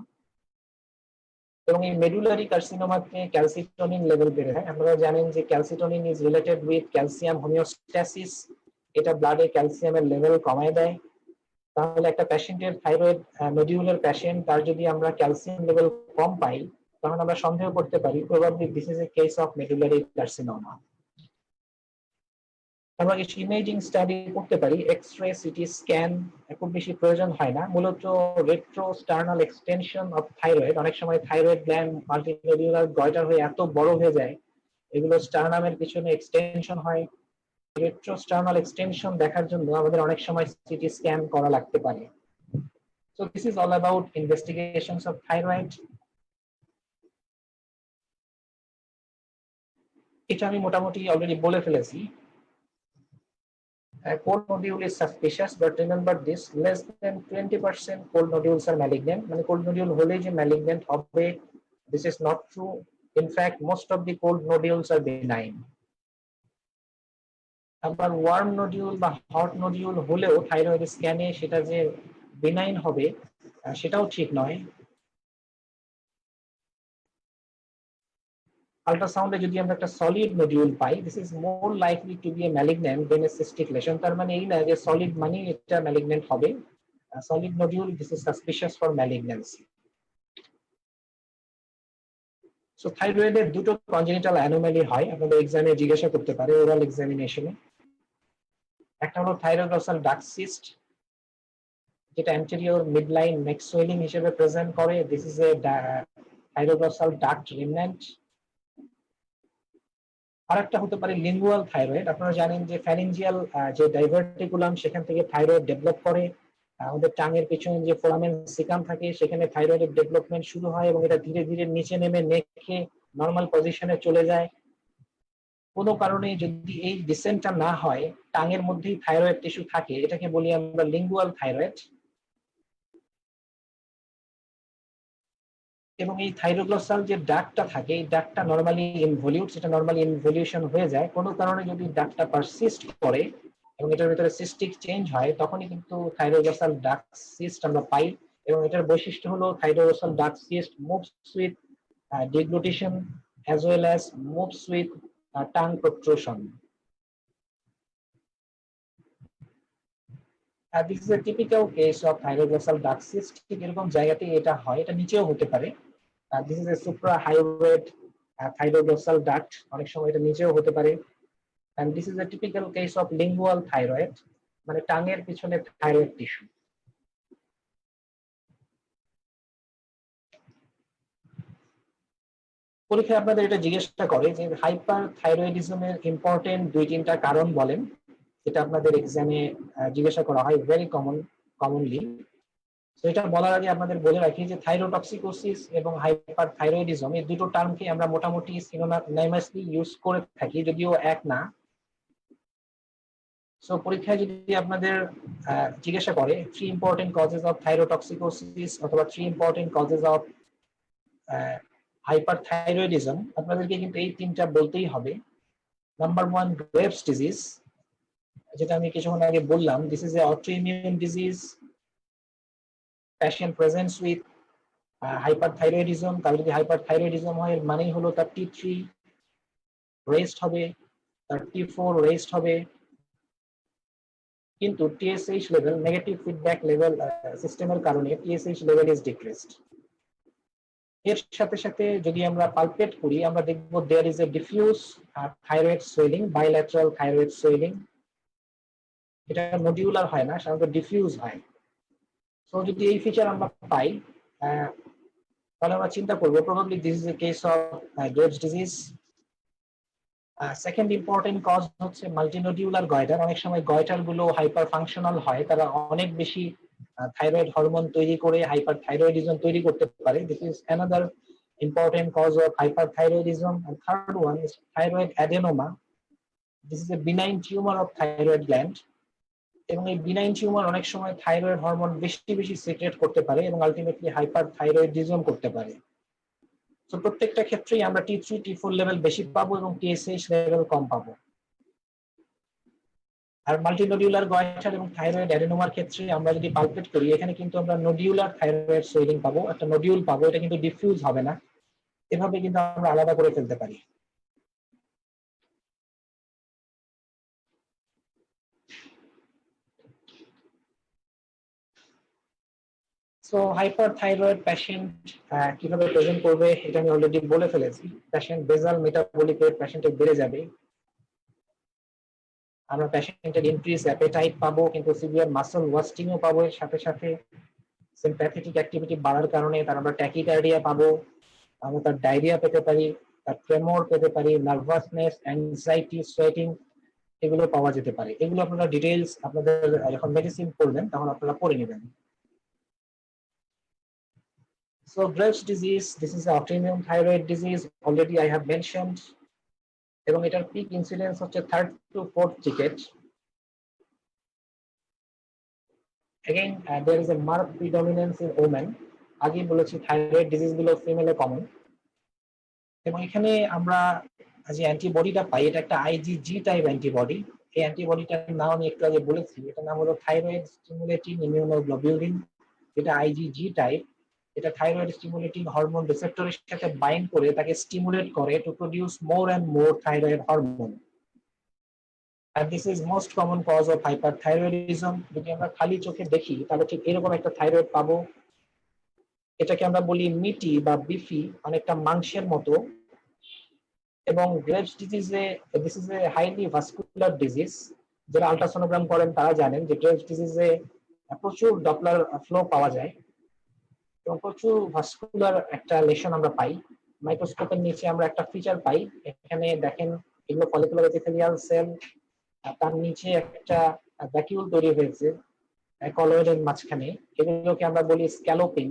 এবং এই মেডুলারি কার্সিনোমাতে ক্যালসিটোনিন লেভেল বেড়ে যায়। আপনারা জানেন যে calcitonin is related with calcium homeostasis, এটা ব্লাডে ক্যালসিয়ামের লেভেল কমায় দেয়। তাহলে একটা পেশেন্টের থাইরয়েড নডিউলার পেশেন্ট, তার যদি আমরা ক্যালসিয়াম লেভেল কম পাই তখন আমরা সন্দেহ করতে পারি probably this is a case of medullary carcinoma. আমরা কিছু ইমেজিং স্টাডি করতে পারি, এক্স রে, সিটি স্ক্যান খুব বেশি প্রয়োজন হয় না। মূলত রেট্রোস্টার্নাল এক্সটেনশন অফ থাইরয়েড, অনেক সময় থাইরয়েড গ্ল্যান্ড মাল্টিনোডিউলার গয়টার হয়ে এত বড় হয়ে যায় এগুলো স্টার্নামের পিছনে এক্সটেনশন হয়। রেট্রোস্টার্নাল এক্সটেনশন দেখার জন্য আমাদের অনেক সময় সিটি স্ক্যান করা লাগতে পারে। So this is all about investigations of thyroid. এটা আমি মোটামুটি অলরেডি বলে ফেলেছি। Cold nodule is suspicious, but remember this: less than 20% cold nodules are malignant. মানে cold nodule হলেই যে malignant হবে, this is not true. In fact, most of the cold nodules are benign. আবার ওয়ার্ম নডিউল বা হট নডিউল হলেও থাইরয়েড স্ক্যানে সেটা যে বেনাইন হবে সেটাও ঠিক নয়। আল্ট্রাসাউন্ডে যদি আমরা একটা সলিড নডিউল পাই, this is more likely to be a malignant than a cystic lesion. তার মানে এই না যে সলিড মানে এটা ম্যালিগন্যান্ট হবে। Solid nodule, this is suspicious for malignancy. So থাইরয়েডের দুটো কনজেনিটাল অ্যানোমালি হয়, আপনাদের এক্সামে জিজ্ঞাসা করতে পারে ওরাল এক্সামিনেশনে। একটা হলো থাইরোডোসাল ডাক্ট সিস্ট, যেটা অ্যান্টেরিয়র মিডলাইন নেক সোয়েলিং হিসেবে প্রেজেন্ট করে। This is a thyroglossal duct remnant. আরেকটা হতে পারে লিঙ্গুয়াল থাইরয়েড। আপনারা জানেন যে ফ্যারিঞ্জিয়াল যে ডাইভার্টিকুলাম সেখান থেকে থাইরয়েড ডেভেলপ করে। আমাদের টাঙের পিছনে যে ফোরামেন সিকাম থাকে সেখানে থাইরয়েডের ডেভেলপমেন্ট শুরু হয় এবং এটা ধীরে ধীরে নিচে নেমে নেকে নর্মাল পজিশনে চলে যায়। কোনো কারণে যদি এই ডিসেন্টটা না হয়, টাঙের মধ্যেই থাইরয়েড টিস্যু থাকে, এটাকে বলি আমরা লিঙ্গুয়াল থাইরয়েড। এবং এই থাইরোগ্লসাল যে ডাকটা থাকে এই ডাকটা নরমালি ইনভলিউট, সেটা নরমালি ইনভলিউশন হয়ে যায়। কোনো কারণে যদি ডাকটা পারসিস্ট করে এবং এটার ভিতরে সিস্টিক চেঞ্জ হয় তখনই কিন্তু থাইরোগ্লসাল ডাক সিস্ট আমরা পাই। এবং এটার বৈশিষ্ট্য হলো thyroglossal duct cyst moves with deglutition as well as moves with tongue protrusion. This is a typical case of thyroglossal duct cyst. ঠিক এরকম জায়গাতে এটা হয়, এটা নিচেও হতে পারে। This is a suprahyoid thyroglossal duct, অনেক সময় এটা নিচেও হতে পারে। And this is a typical case of lingual thyroid, মানে টাঙের পিছনে থাইরয়েড টিস্যু। পরীক্ষায় আপনাদের এটা জিজ্ঞাসা করে যে হাইপার থাইরয়েডিজমের ইম্পর্টেন্ট 2-3টা কারণ বলেন। এটা আপনাদের এক্সামে জিজ্ঞাসা করা হয় ভেরি কমনলি। তো এটা বলার আগে আপনাদের বলে রাখি যে থাইরোটক্সিকোসিস এবং হাইপার থাইরয়েডিজম এই দুটো টার্মকে আমরা মোটামুটি সিনোনিমাসলি ইউজ করে থাকি, যদিও এক না। সো পরীক্ষায় যদি আপনাদের জিজ্ঞাসা করে 3 ইম্পর্টেন্ট কজেস অফ থাইরোটক্সিকোসিস অথবা 3 ইম্পর্টেন্ট কজেস অফ হাইপারথাইরয়েডিজম, আপনাদেরকে কিন্তু এই 3টা বলতেই হবে। নাম্বার 1, গ্রেভস ডিজিজ, যেটা আমি কিছুক্ষণ আগে বললাম, this is A autoimmune disease patient presents with hyperthyroidism, কারো যদি hyperthyroidism হয় এর মানেই হলো তার T3 raised হবে, তার T4 raised হবে, কিন্তু TSH level, negative feedback level সিস্টেমের কারণে TSH level is decreased. এর সাথে সাথে যদি আমরা পালপেট করি আমরা দেখব there is a diffuse thyroid swelling, bilateral thyroid swelling. এটা নডিউলার হয় না, সাধারণত ডিফিউজ হয়। সো যদি এই ফিচার আমরা পাই তাহলে আমরা চিন্তা করবো probably this is a case of Graves' disease. Second important cause হচ্ছে মাল্টিনোডিউলার গয়টার। অনেক সময় গয়টার গুলো হাইপার ফাংশনাল হয়, তারা অনেক বেশি থাইরয়েড হরমোন তৈরি করে হাইপার থাইরয়েডিজম তৈরি করতে পারে। This is another important cause of hyperthyroidism. And third one is thyroid adenoma. This is a benign tumour of thyroid gland, এবং এই বিনাইন টিউমার অনেক সময় থাইরয়েড হরমোন বেশি বেশি সিক্রেট করতে পারে এবং আলটিমেটলি হাইপার থাইরয়েডিজম করতে পারে। তো প্রত্যেকটা ক্ষেত্রেই আমরা T3 T4 লেভেল বেশি পাবো এবং TSH লেভেল কম পাবো। আর মাল্টিনোডিউলার গয়টার এবং থাইরয়েড অ্যাডেনোমার ক্ষেত্রে আমরা যদি পালপেট করি এখানে কিন্তু আমরা নোডিউলার থাইরয়েড সোয়েলিং পাবো, একটা নোডিউল পাবো, এটা কিন্তু ডিফিউজ হবে না। এভাবে কিন্তু আমরা আলাদা করে ফেলতে পারি। সো হাইপারথাইরয়েড পেশেন্ট কিভাবে প্রেজেন্ট করবে এটা আমি অলরেডি বলে ফেলেছি। পেশেন্ট বেসাল মেটাবলিক রেট পেশেন্টের বেড়ে যাবে, আমরা পেশেন্টের ইনক্রিজ অ্যাপেটাইট পাবো, কিন্তু সিভিয়ার মাসল ওয়াস্টিংও পাবো। এর সাথে সাথে সিম্প্যাথেটিক অ্যাক্টিভিটি বাড়ার কারণে তার আমরা ট্যাকিকার্ডিয়া পাবো, আমরা তার ডায়রিয়া পেতে পারি, তার ট্রেমর পেতে পারি, নার্ভাসনেস, অ্যাংজাইটি, সোয়েটিং এগুলো পাওয়া যেতে পারে। এগুলো আপনারা ডিটেইলস আপনাদের যখন মেডিসিন পড়বেন তখন আপনারা পড়ে নেবেন। So Graves' disease, this is an autoimmune thyroid disease, already I have mentioned, এবং এটার পিক ইনসিডেন্স হচ্ছে 3rd to 4th decade. Again, there is a marked predominance in women. আগে বলেছি থাইরয়েড ডিজিজ গুলো ফিমেলে কমন, এবং এখানে আমরা যে অ্যান্টিবডিটা পাই এটা একটা IgG টাইপ অ্যান্টিবডি। এই অ্যান্টিবডিটার নাম আমি একটু আগে বলেছি, এটার নাম হলো থাইরয়েড স্টিমুলেটিং ইমিউনোগ্লোবিউলিন। এটা IgG টাইপ, এটা থাইরয়েড স্টিমুলেটিং হরমোন রিসেপ্টরের সাথে বাইন্ড করে তাকে স্টিমুলেট করে to produce more and more thyroid hormone. And this is most common cause of hyperthyroidism. যদি আমরা খালি চোখে দেখি তাহলে ঠিক এরকম একটা থাইরয়েড পাবো। এটাকে আমরা বলি মিটি বা বিফি, অনেকটা মাংসের মতো। এবং গ্রেভস ডিজিজে this is a highly vascular disease. যারা আল্ট্রাসোনোগ্রাম করেন তারা জানেন যে গ্রেভস ডিজিজে প্রচুর ডপলার ফ্লো পাওয়া যায় এবং প্রচুর ভাস্কুলার একটা লেশন আমরা পাই। মাইক্রোস্কোপের নিচে আমরা একটা ফিচার পাই, এখানে দেখেন এগুলো ফলিকুলার এপিথেলিয়াল সেল, তার নিচে একটা ভ্যাকিউল তৈরি হয়েছে কলয়েডের মাঝখানে, এগুলোকে আমরা বলি স্ক্যালোপিং।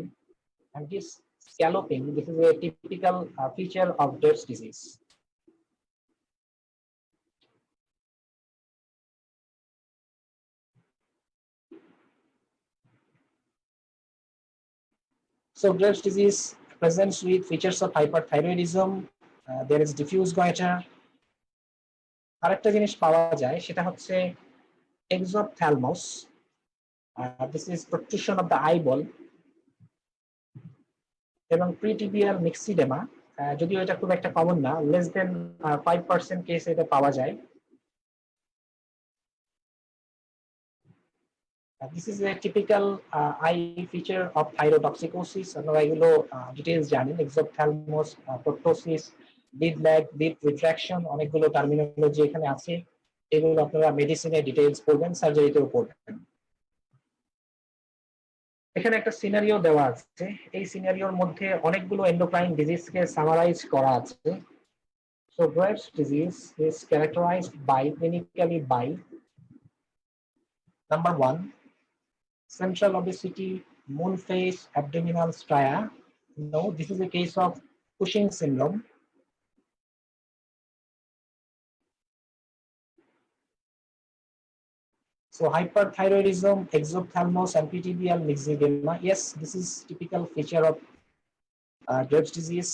and this scalloping, this is a typical feature of Graves' disease. So Graves' disease presents with features of hyperthyroidism, there is diffuse goiter. আরেকটা জিনিস পাওয়া যায় সেটা হচ্ছে exophthalmos, this is protrusion of the eyeball, এবং প্রিটিবিয়াল মিক্সিডেমা, যদিও এটা খুব একটা কমন না, লেস দেন 5% কেস এটা পাওয়া যায়। This is a typical eye feature of thyrotoxicosis. আপনারা এগুলো ডিটেইলস জানেন, exophthalmos, proptosis, lid lag, lid retraction, অনেকগুলো টার্মিনোলজি এখানে আছে। এগুলো আপনারা মেডিসিনে ডিটেইলস পড়বেন, সার্জারিতেও পড়বেন। এখানে একটা সিনারিও দেওয়া আছে, এই সিনারিওর মধ্যে অনেকগুলো এন্ডোক্রাইন ডিজিজকে সামারাইজ করা আছে। So Graves' disease is characterized by clinically by number 1, central obesity, moon face, abdominal stria. No, this is a case of Cushing syndrome. So hyperthyroidism, exophthalmos, and PTBL myxedema. Yes, this is typical feature of Graves' disease.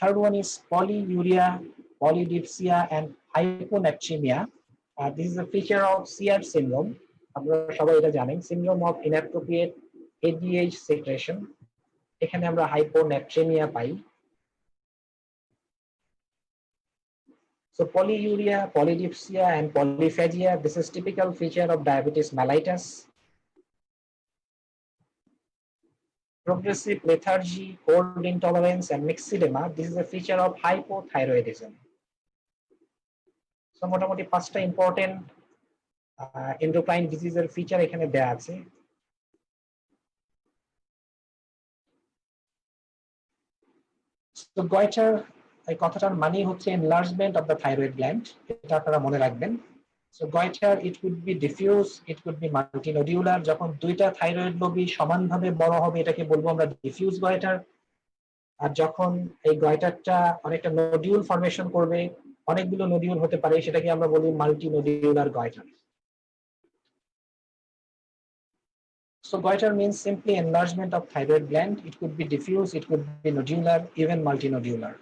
Third one is polyuria, polydipsia, and hyponatremia. This is a feature of Sears syndrome. আপনারা সবাই এটা জানেন, syndrome of inappropriate ADH secretion, এখানে আমরা hyponatremia pi. So polyuria, polydipsia and polyphagia, this is typical feature of diabetes mellitus. Progressive lethargy, cold intolerance and myxedema, this is a feature of hypothyroidism. So মোটামুটি 5টা ইম্পর্টেন্ট এন্ডোক্রাইন ডিজিজের ফিচার এখানে দেয়া আছে। তো গয়টার এই কথাটার মানে হচ্ছে enlargement of the thyroid gland, এটা আপনারা মনে রাখবেন। So goitre it could be diffuse, it could be multinodular. যখন দুইটা থাইরয়েড লোবই সমানভাবে বড় হবে এটাকে বলবো আমরা ডিফিউজ গয়টার। আর যখন এই গয়টারটা অনেকটা নোডিউল ফরমেশন করবে, অনেকগুলো নোডিউল হতে পারে, সেটাকে আমরা বলি মাল্টিনোডিউলার goitre. So goiter means simply enlargement of thyroid gland. It could be diffuse, it could be nodular, even multinodular.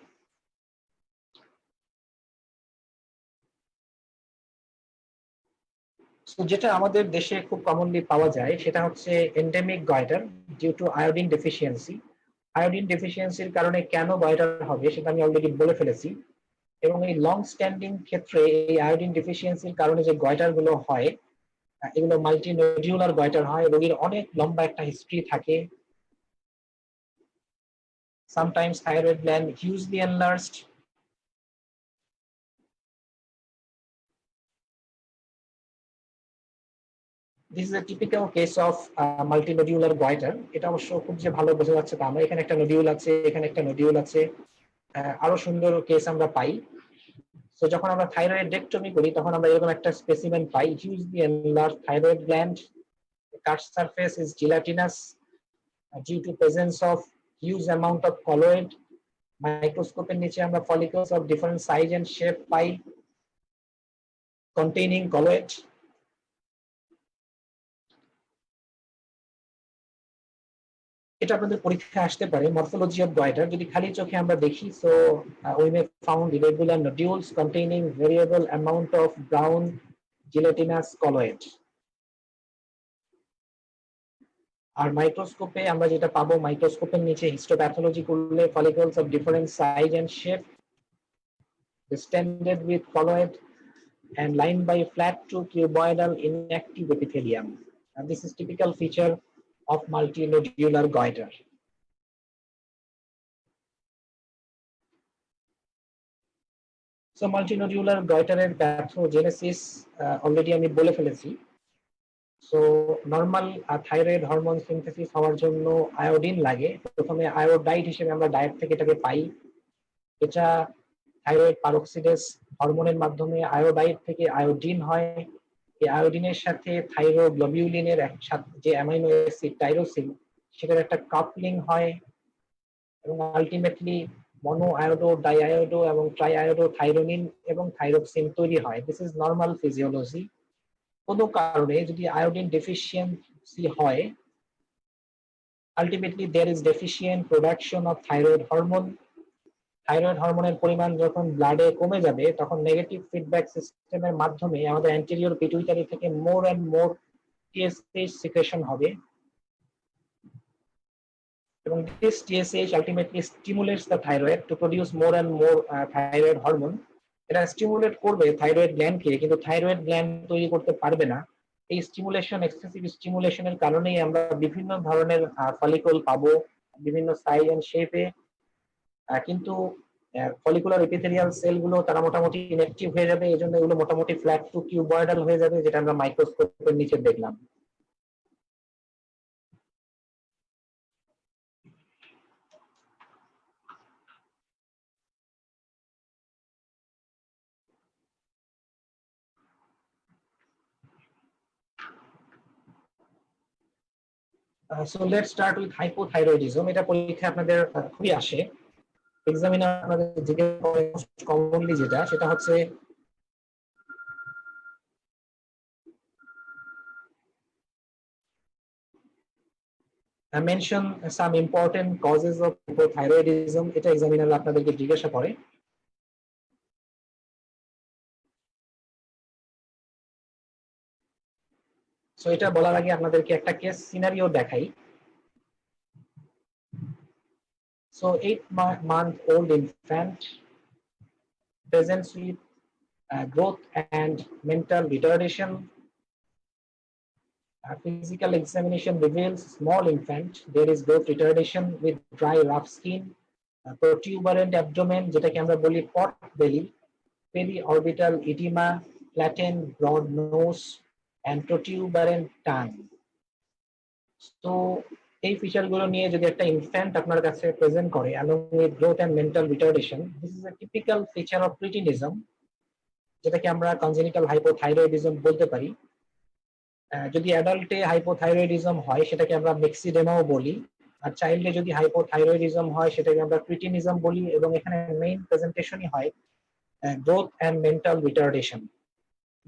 So যেটা আমাদের দেশে খুব কমনলি পাওয়া যায় সেটা হচ্ছে endemic goitre due to iodine deficiency. Iodine ডেফিসিয়েন্সির কারণে কেন গয়টার হবে সেটা আমি অলরেডি বলে ফেলেছি। এবং এই লং স্ট্যান্ডিং ক্ষেত্রে এই আয়োডিন ডেফিসিয়েন্সির কারণে যে গয়টার গুলো হয় এগুলো মাল্টিনোডিউলার গয়টার হয়। রোগীর অনেক লম্বা একটা হিস্ট্রি থাকে। Sometimes thyroid gland hugely enlarged. This is a typical case of multinodular goiter. এটা অবশ্য খুব যে ভালো বোঝা যাচ্ছে তা আমরা, এখানে একটা নোডিউল আছে, এখানে একটা নোডিউল আছে, আরো সুন্দর কেস আমরা পাই। তো যখন আমরা থাইরয়েডেক্টমি করি তখন আমরা এরকম একটা specimen pi, hugely enlarged thyroid gland. The cut surface is gelatinous due to presence of huge amount of colloid. মাইক্রোস্কোপের নিচে আমরা follicles of different size and shape pi containing colloid. এটা আপনাদের পরীক্ষায় আসতে পারে, মরফোলজি অফ গয়টার যদি খালি চোখে আমরা দেখি। So we may found irregular nodules containing variable amount of brown gelatinous colloid. আর মাইক্রোস্কোপে আমরা যেটা পাবো, মাইক্রোস্কোপের নিচে হিস্টোপ্যাথোলজি করলে follicles of different size and shape distended with colloid and lined by flat to cuboidal inactive epithelium. And this is typical feature of multinodular goiter. So multinodular goiter এর প্যাথোজেনেসিস অলরেডি আমি বলে ফেলেছি। So normal thyroid hormone synthesis হওয়ার জন্য আয়োডিন লাগে। প্রথমে আয়োডাইড হিসেবে আমরা ডায়েট থেকে এটাকে পাই। এটা থাইরয়েড পারক্সিডেস হরমোনের মাধ্যমে আয়োডাইড থেকে আয়োডিন হয়। এই আয়োডিনের সাথে থাইরোগ্লোবিউলিনের একসাথে যে অ্যামাইনো অ্যাসিড টাইরোসিন, সেটার একটা কাপলিং হয় এবং আলটিমেটলি মনো আয়োডো, ডাইআয়োডো এবং ট্রাইআয়োডো থাইরোনিন এবং থাইরোক্সিন তৈরি হয়। This is normal physiology. কোনো কারণে যদি আয়োডিন ডেফিসিয়েন্সি হয়, ultimately there is deficient production of thyroid hormone. Thyroid হরমোনের পরিমাণ যখন ব্লাডে কমে যাবে তখন নেগেটিভ ফিডব্যাক সিস্টেমের মাধ্যমে আমাদের অ্যান্টেরিয়র পিটুইটারি থেকে more and more TSH secretion হবে এবং this TSH ultimately stimulates the thyroid to produce more and more thyroid hormone. এটা স্টিমুলেট করবে থাইরয়েড গ্ল্যান্ডকে, কিন্তু থাইরয়েড গ্ল্যান্ড তৈরি করতে পারবে না। এই স্টিমুলেশন, এক্সেসিভ স্টিমুলেশনের কারণেই আমরা বিভিন্ন ধরনের ফলিকল পাবো বিভিন্ন সাইজ এন্ড শেপে। কিন্তু ফলিকুলার এপিথেলিয়াল সেলগুলো তারা মোটামুটি ইনঅ্যাক্টিভ হয়ে যাবে, এই জন্য এগুলো মোটামুটি ফ্ল্যাট টু কিউবয়েডাল হয়ে যাবে, যেটা আমরা মাইক্রোস্কোপের নিচে দেখলাম। So let's start with hypothyroidism. এটা পরীক্ষায় আপনাদের খুবই আসে, এক্সামিনার আপনাদের জিজ্ঞেস করে কমনলি যেটা, সেটা হচ্ছে mention some important causes of hypothyroidism. এটা এক্সামিনার আপনাদেরকে জিজ্ঞাসা করে। সো এটা বলার আগে আপনাদেরকে একটা কেস সিনারিও দেখাই। So 8-month-old infant presents with growth and mental retardation. Physical examination reveals small infant. There is growth retardation with dry, rough skin, protuberant abdomen, যেটাকে আমরা বলি pot belly, periorbital edema, flattened broad nose, and protuberant tongue. So এই ফিচারগুলো নিয়ে যদি একটা ইনফ্যান্ট আপনার কাছে প্রেজেন্ট করে along with growth and mental retardation, this is a typical feature of cretinism, যেটাকে আমরা congenital hypothyroidism বলতে পারি। যদি অ্যাডাল্টে হাইপোথাইরয়েডিজম হয় সেটাকে আমরা মিক্সিডেমাও বলি, আর চাইল্ডে যদি হাইপোথাইরয়েডিজম হয় সেটাকে আমরা ক্রিটিনিজম বলি, এবং এখানে মেইন প্রেজেন্টেশনই হয় growth and mental retardation,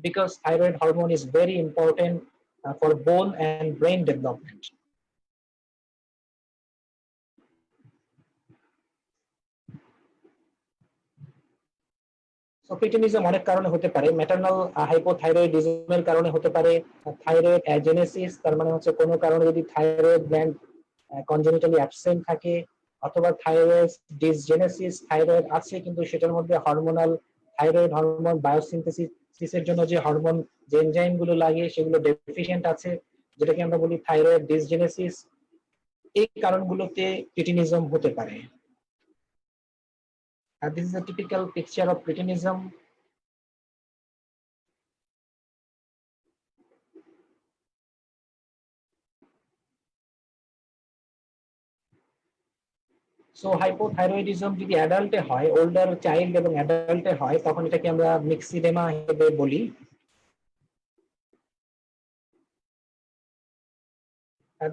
because thyroid hormone is very important for bone and brain development. Cretinism অনেক কারণে হতে পারে। ম্যাটারনাল হাইপোথাইরয়েডিজমের কারণে হতে পারে, থাইরয়েড অ্যাজেনেসিস, তার মানে হচ্ছে কোনো কারণে যদি থাইরয়েড গ্ল্যান্ড কনজেনিটালি অ্যাবসেন্ট থাকে, অথবা থাইরয়েড ডিসজেনেসিস, থাইরয়েড আছে কিন্তু সেটার মধ্যে হরমোনাল থাইরয়েড হরমোন বায়োসিনথেসিসের জন্য যে হরমোন যে এনজাইম গুলো লাগে সেগুলো ডেফিশিয়েন্ট আছে, যেটাকে আমরা বলি থাইরয়েড ডিসজেনেসিস। এই কারণগুলোতে ক্রিটিনিজম হতে পারে। This is a typical picture of cretinism. So hypothyroidism যদি অ্যাডাল্টে হয়, ওল্ডার চাইল্ড এবং অ্যাডাল্টে হয়, তখন এটাকে আমরা মিক্সিডেমা হিসেবে বলি।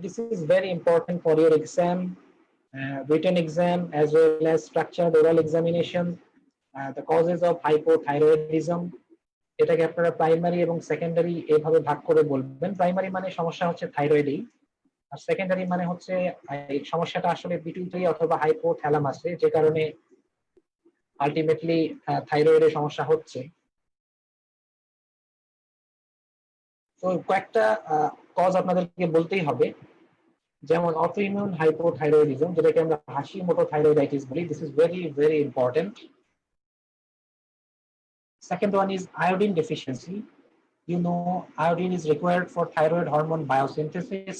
This is very important for your exam, written exam, as well as structured oral examination. The causes of hypothyroidism, এটাকে আপনারা প্রাইমারি এবং সেকেন্ডারি এভাবে ভাগ করে বলবেন। প্রাইমারি মানে সমস্যা হচ্ছে থাইরয়েডেই, আর সেকেন্ডারি মানে হচ্ছে এই সমস্যাটা আসলে পিটুইটারি অথবা হাইপোথ্যালামাসে, যে কারণে আলটিমেটলি থাইরয়েডের সমস্যা হচ্ছে। তো কয়েকটা কজ আপনাদেরকে বলতেই হবে, যেমন অটোইমিউন হাইপোথাইরয়েডিজম, যেটাকে আমরা হাশিমোটো থাইরয়েডাইটিস বলি। This is very very important. Second one is iodine deficiency. You know, iodine is required for thyroid hormone biosynthesis.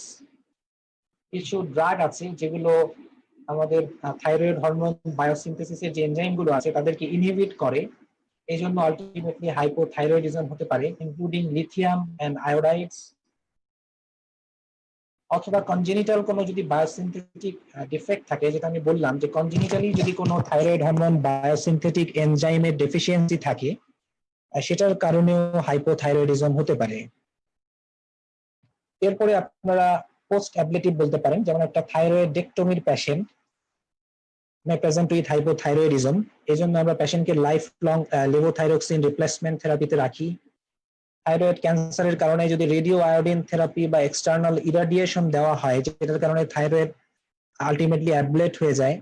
কিছু ড্রাগ আছে যেগুলো আমাদের থাইরয়েড হরমোন বায়োসিনথেসিসের যে এনজাইম গুলো আছে তাদেরকে ইনহিবিট করে, এই জন্য আলটিমেটলি হাইপোথাইরয়েডিজম হতে পারে, ইনক্লুডিং লিথিয়াম এন্ড আয়োডাইডস। অথবা কনজেনিটাল কোনো যদি বায়োসিনথেটিক ডিফেক্ট থাকে, যেটা আমি বললাম যে কনজেনিটালি যদি কোনো থাইরয়েড হরমোন বায়োসিনথেটিক এনজাইমের ডেফিসিয়েন্সি থাকে, সেটার কারণেও হাইপোথাইরয়েডিজম হতে পারে। এরপরে আপনারা পোস্ট অ্যাবলেটিভ বলতে পারেন, যেমন একটা থাইরয়েডেক্টমির পেশেন্ট প্রেজেন্ট উইথ হাইপোথাইরয়েডিজম, এই জন্য আমরা পেশেন্টকে লাইফ লং লেভোথাইরক্সিন রিপ্লেসমেন্ট থেরাপিতে রাখি। থাইরয়েড ক্যান্সারের কারণে যদি রেডিও আয়োডিন থেরাপি বা এক্সটার্নাল ইরাডিয়েশন দেওয়া হয়, যেটার কারণে থাইরয়েড আলটিমেটলি অ্যাবলেট হয়ে যায়,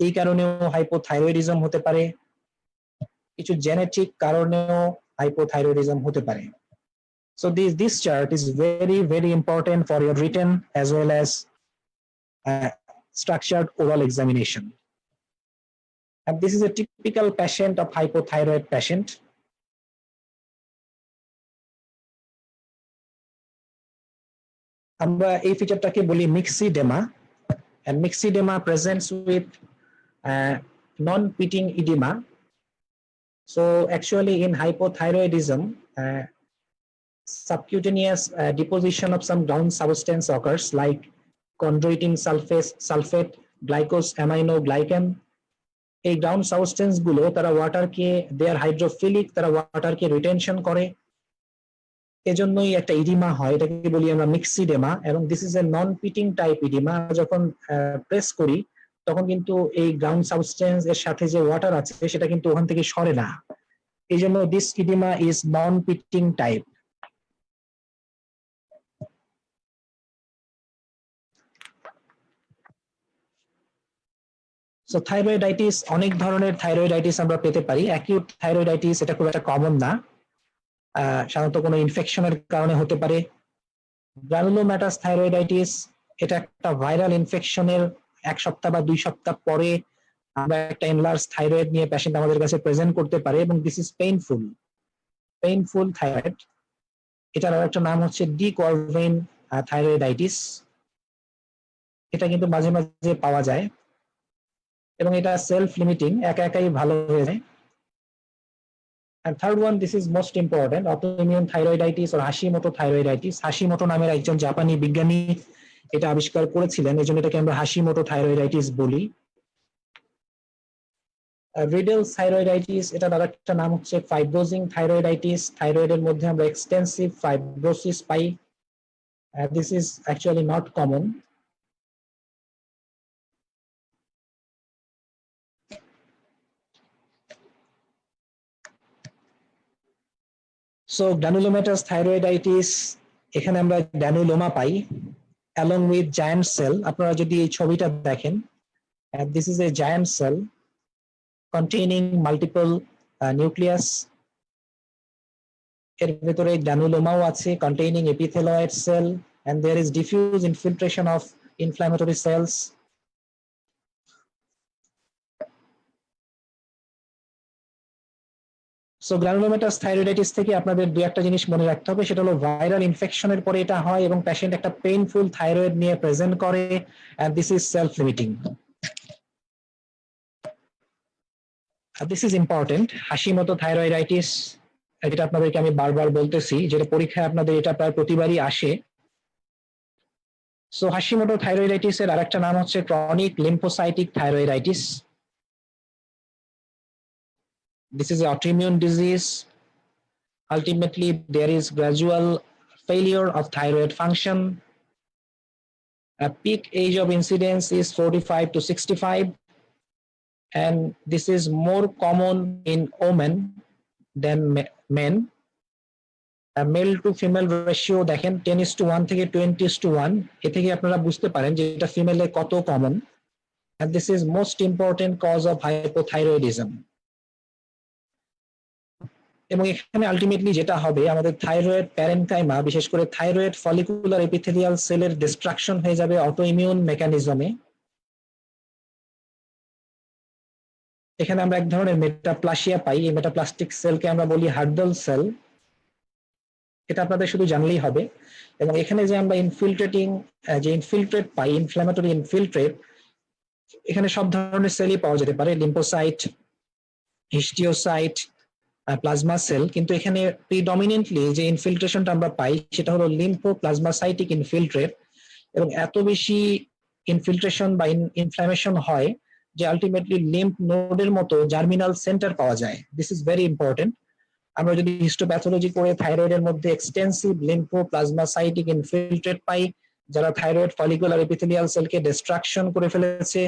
এই কারণেও হাইপোথাইরয়েডিজম হতে পারে। কিছু জেনেটিক কারণেও হাইপোথাইরয়েডিজম হতে পারে। So this chart is very very important for your written as well as structured oral examination. And this is a typical patient of hypothyroid patient. আমরা এই ফিচারটাকে বলি মিক্সিডেমা, and myxedema presents with non-pitting edema. So actually in hypothyroidism, subcutaneous deposition of some ground substance occurs like chondroitin sulfate, glycosaminoglycan. এই গ্রাউন্ড সাবস্টেন্স গুলো তারা ওয়াটারকে, দে আর হাইড্রোফিলিক, তারা ওয়াটারকে রিটেনশন করে, এজন্যই একটা ইডিমা হয়, এটাকে বলি আমরা মিক্সিডেমা। এবং this is a non pitting type oedema. যখন প্রেস করি তখন কিন্তু এই গ্রাউন্ড সাবস্টেন্স এর সাথে যে ওয়াটার আছে সেটা কিন্তু ওখান থেকে সরে না, এই জন্য this oedema is non pitting type. So thyroiditis, অনেক ধরনের থাইরয়েডাইটিস আমরা পেতে পারি। অ্যাকিউট থাইরয়েডাইটিস এটা খুব একটা কমন না, সাধারণত কোনো ইনফেকশনের কারণে হতে পারে। গ্রানুলোম্যাটাস থাইরয়েডাইটিস, এটা একটা ভাইরাল ইনফেকশনের 1 সপ্তাহ বা 2 সপ্তাহ পরে আমরা একটা এনলার্জ থাইরয়েড নিয়ে পেশেন্ট আমাদের কাছে প্রেজেন্ট করতে পারে এবং দিস ইজ পেইনফুল থাইরয়েড। এটার আরেকটা নাম হচ্ছে ডিকর্ভেন থাইরয়েডাইটিস। এটা কিন্তু মাঝে মাঝে পাওয়া যায় এবং এটা সেলফ লিমিটিং, একা একাই ভালো হয়ে যায়। And third one, this is most important, autoimmune thyroiditis or Hashimoto thyroiditis. Hashimoto নামের একজন জাপানি বিজ্ঞানী এটা আবিষ্কার করেছিলেন, এজন্য এটাকে আমরা হাশিমোটো থাইরয়েডাইটিস বলি। রিডেল থাইরয়েডাইটিস, এটা আরেকটা নাম হচ্ছে ফাইব্রোজিং থাইরয়েডাইটিস। থাইরয়েডের মধ্যে আমরা extensive fibrosis pi. This is actually not common. So granulomatous thyroiditis, এখানে আমরা granuloma pi along with giant cell. আপনারা যদি এই ছবিটা দেখেন, this is a giant cell containing multiple nucleus. এর ভিতরে গ্রানুলোমাও আছে containing epithelioid cell, and there is diffuse infiltration of inflammatory cells. So granulomatous thyroiditis থেকে আপনাদের দুই একটা জিনিস মনে রাখতে হবে, সেটা হলো ভাইরাল ইনফেকশনের পরে এটা হয় এবং পেশেন্ট একটা পেইনফুল থাইরয়েড নিয়ে প্রেজেন্ট করে, and this is self limiting. This is important. Hashimoto thyroiditis, এটা আপনাদেরকে আমি বারবার বলতেছি, যেটা পরীক্ষায় আপনাদের এটা প্রায় প্রতিবারই আসে। সো হাশিমোটো থাইরয়েডাইটিস এর আরেকটা নাম হচ্ছে chronic lymphocytic thyroiditis. This is an autoimmune disease. Ultimately, there is gradual failure of thyroid function. A peak age of incidence is 45 to 65, and this is more common in women than men. A male to female ratio দেখেন 10:1 থেকে 20:1, এ থেকে আপনারা বুঝতে পারেন যে এটা ফিমেলে কত common, and this is most important cause of hypothyroidism. এবং এখানে আলটিমেটলি যেটা হবে, আমাদের থাইরয়েড প্যারেনকাইমা, বিশেষ করে থাইরয়েড ফলিকুলার এপিথেলিয়াল সেলের ডিস্ট্রাকশন হয়ে যাবে অটোইমিউন মেকানিজমে। এখানে আমরা এক ধরনের মেটাপ্লাসিয়া পাই, এই মেটাপ্লাস্টিক সেলকে আমরা বলি হার্ডল সেল। এটা আপনাদের শুধু জানলেই হবে। এবং এখানে যে আমরা যে ইনফিল্ট্রেট পাই, ইনফ্ল্যামেটরি ইনফিল্ট্রেট, এখানে সব ধরনের সেলই পাওয়া যেতে পারে, লিম্ফোসাইট, হিস্টিওসাইট, প্লাজমা সেল, কিন্তু এখানে প্রিডমিনেন্টলি যে ইনফিল্ট্রেশনটা আমরা পাই সেটা হলো লিম্ফোপ্লাজমাসাইটিক ইনফিল্ট্রেট, এবং এত বেশি ইনফিল্ট্রেশন বা ইনফ্ল্যামেশন হয় যে আলটিমেটলি লিম্ফ নোডের মতো জার্মিনাল সেন্টার পাওয়া যায়। This is very important. আমরা যদি হিস্টোপ্যাথোলজি করে থাইরয়েডের মধ্যে এক্সটেন্সিভ লিম্ফোপ্লাজমাসাইটিক ইনফিল্ট্রেট পাই, যারা থাইরয়েড ফলিকুলার এপিথেলিয়াল সেলকে ডিস্ট্রাকশন করে ফেলেছে,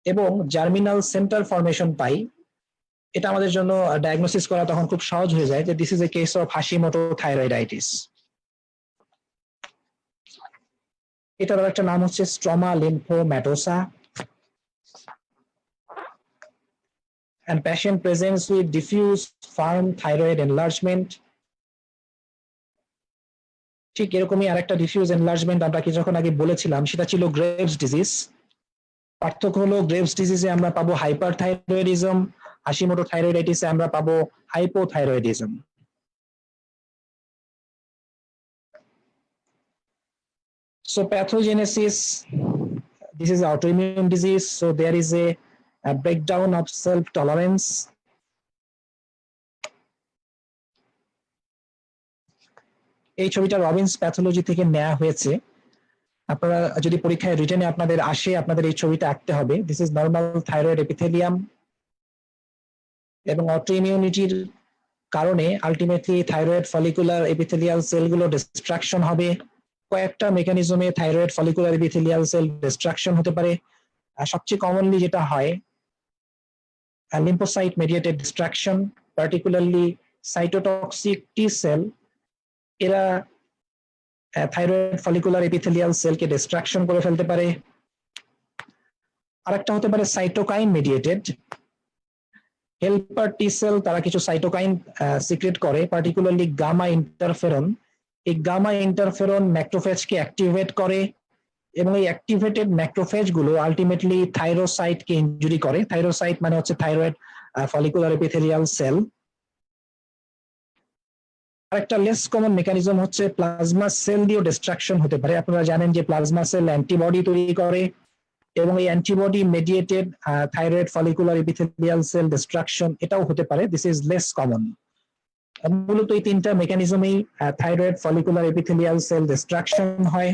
এবং জার্মিনাল সেন্টার ফরমেশন পাই, এটা আমাদের জন্য ডায়াগনোসিস করা তখন খুব সহজ হয়ে যায় যে this is a case of Hashimoto thyroiditis. এটার একটা নাম হচ্ছে স্ট্রমা লিম্ফোম্যাটোসা, and patient presents with diffuse firm thyroid enlargement. ঠিক এরকমই আরেকটা ডিফিউজ এনলার্জমেন্ট আমরা কিছুক্ষণ আগে বলেছিলাম, সেটা ছিল গ্রেভস ডিজিজ। পার্থক্য হলো গ্রেভস ডিজিজে আমরা পাবো হাইপারথাইরয়েডিজম, হাশিমোটো থাইরয়েডাইটিসে আমরা পাবো hypothyroidism. So pathogenesis, this is autoimmune disease, so there is a breakdown of self tolerance. এই ছবিটা রবিন্স প্যাথোলজি থেকে নেওয়া হয়েছে। আপনারা যদি পরীক্ষায় রিটেনে আপনাদের আসে, আপনাদের এই ছবিটা আঁকতে হবে। This is normal thyroid epithelium, এবং অটোইমিউনিটির কারণে আলটিমেটলি থাইরয়েড ফলিকুলার এপিথেলিয়াল সেলগুলো ডিস্ট্রাকশন হবে। কয়েকটা মেকানিজমে thyroid follicular epithelial cell destruction হতে পারে। সবচেয়ে কমনলি যেটা হয় lymphocyte mediated destruction, particularly cytotoxic T cell, এরা থাইরয়েড ফলিকুলার এপিথেলিয়াল সেলকে ডিস্ট্রাকশন করে ফেলতে পারে। আরেকটা হতে পারে cytokine mediated, helper T cell, তারা কিছু সাইটোকাইন সিক্রেট করে, পার্টিকুলারলি গামা ইন্টারফেরন। এই গামা ইন্টারফেরন ম্যাক্রোফেজকে অ্যাক্টিভেট করে এবং এই অ্যাক্টিভেটেড ম্যাক্রোফেজ গুলো আলটিমেটলি থাইরোসাইটকে ইনজুরি করে। থাইরোসাইট মানে হচ্ছে থাইরয়েড ফলিকুলার এপিথেলিয়াল সেল। আরেকটা লেস কমন মেকানিজম হচ্ছে প্লাজমা সেল দিয়েও ডিস্ট্রাকশন হতে পারে। আপনারা জানেন যে প্লাজমা সেল অ্যান্টিবডি তৈরি করে এবং এই antibody mediated thyroid follicular epithelial cell destruction এটাও হতে পারে। This is less common. মূলত এই তিনটা মেকানিজমেই thyroid follicular epithelial cell destruction হয়।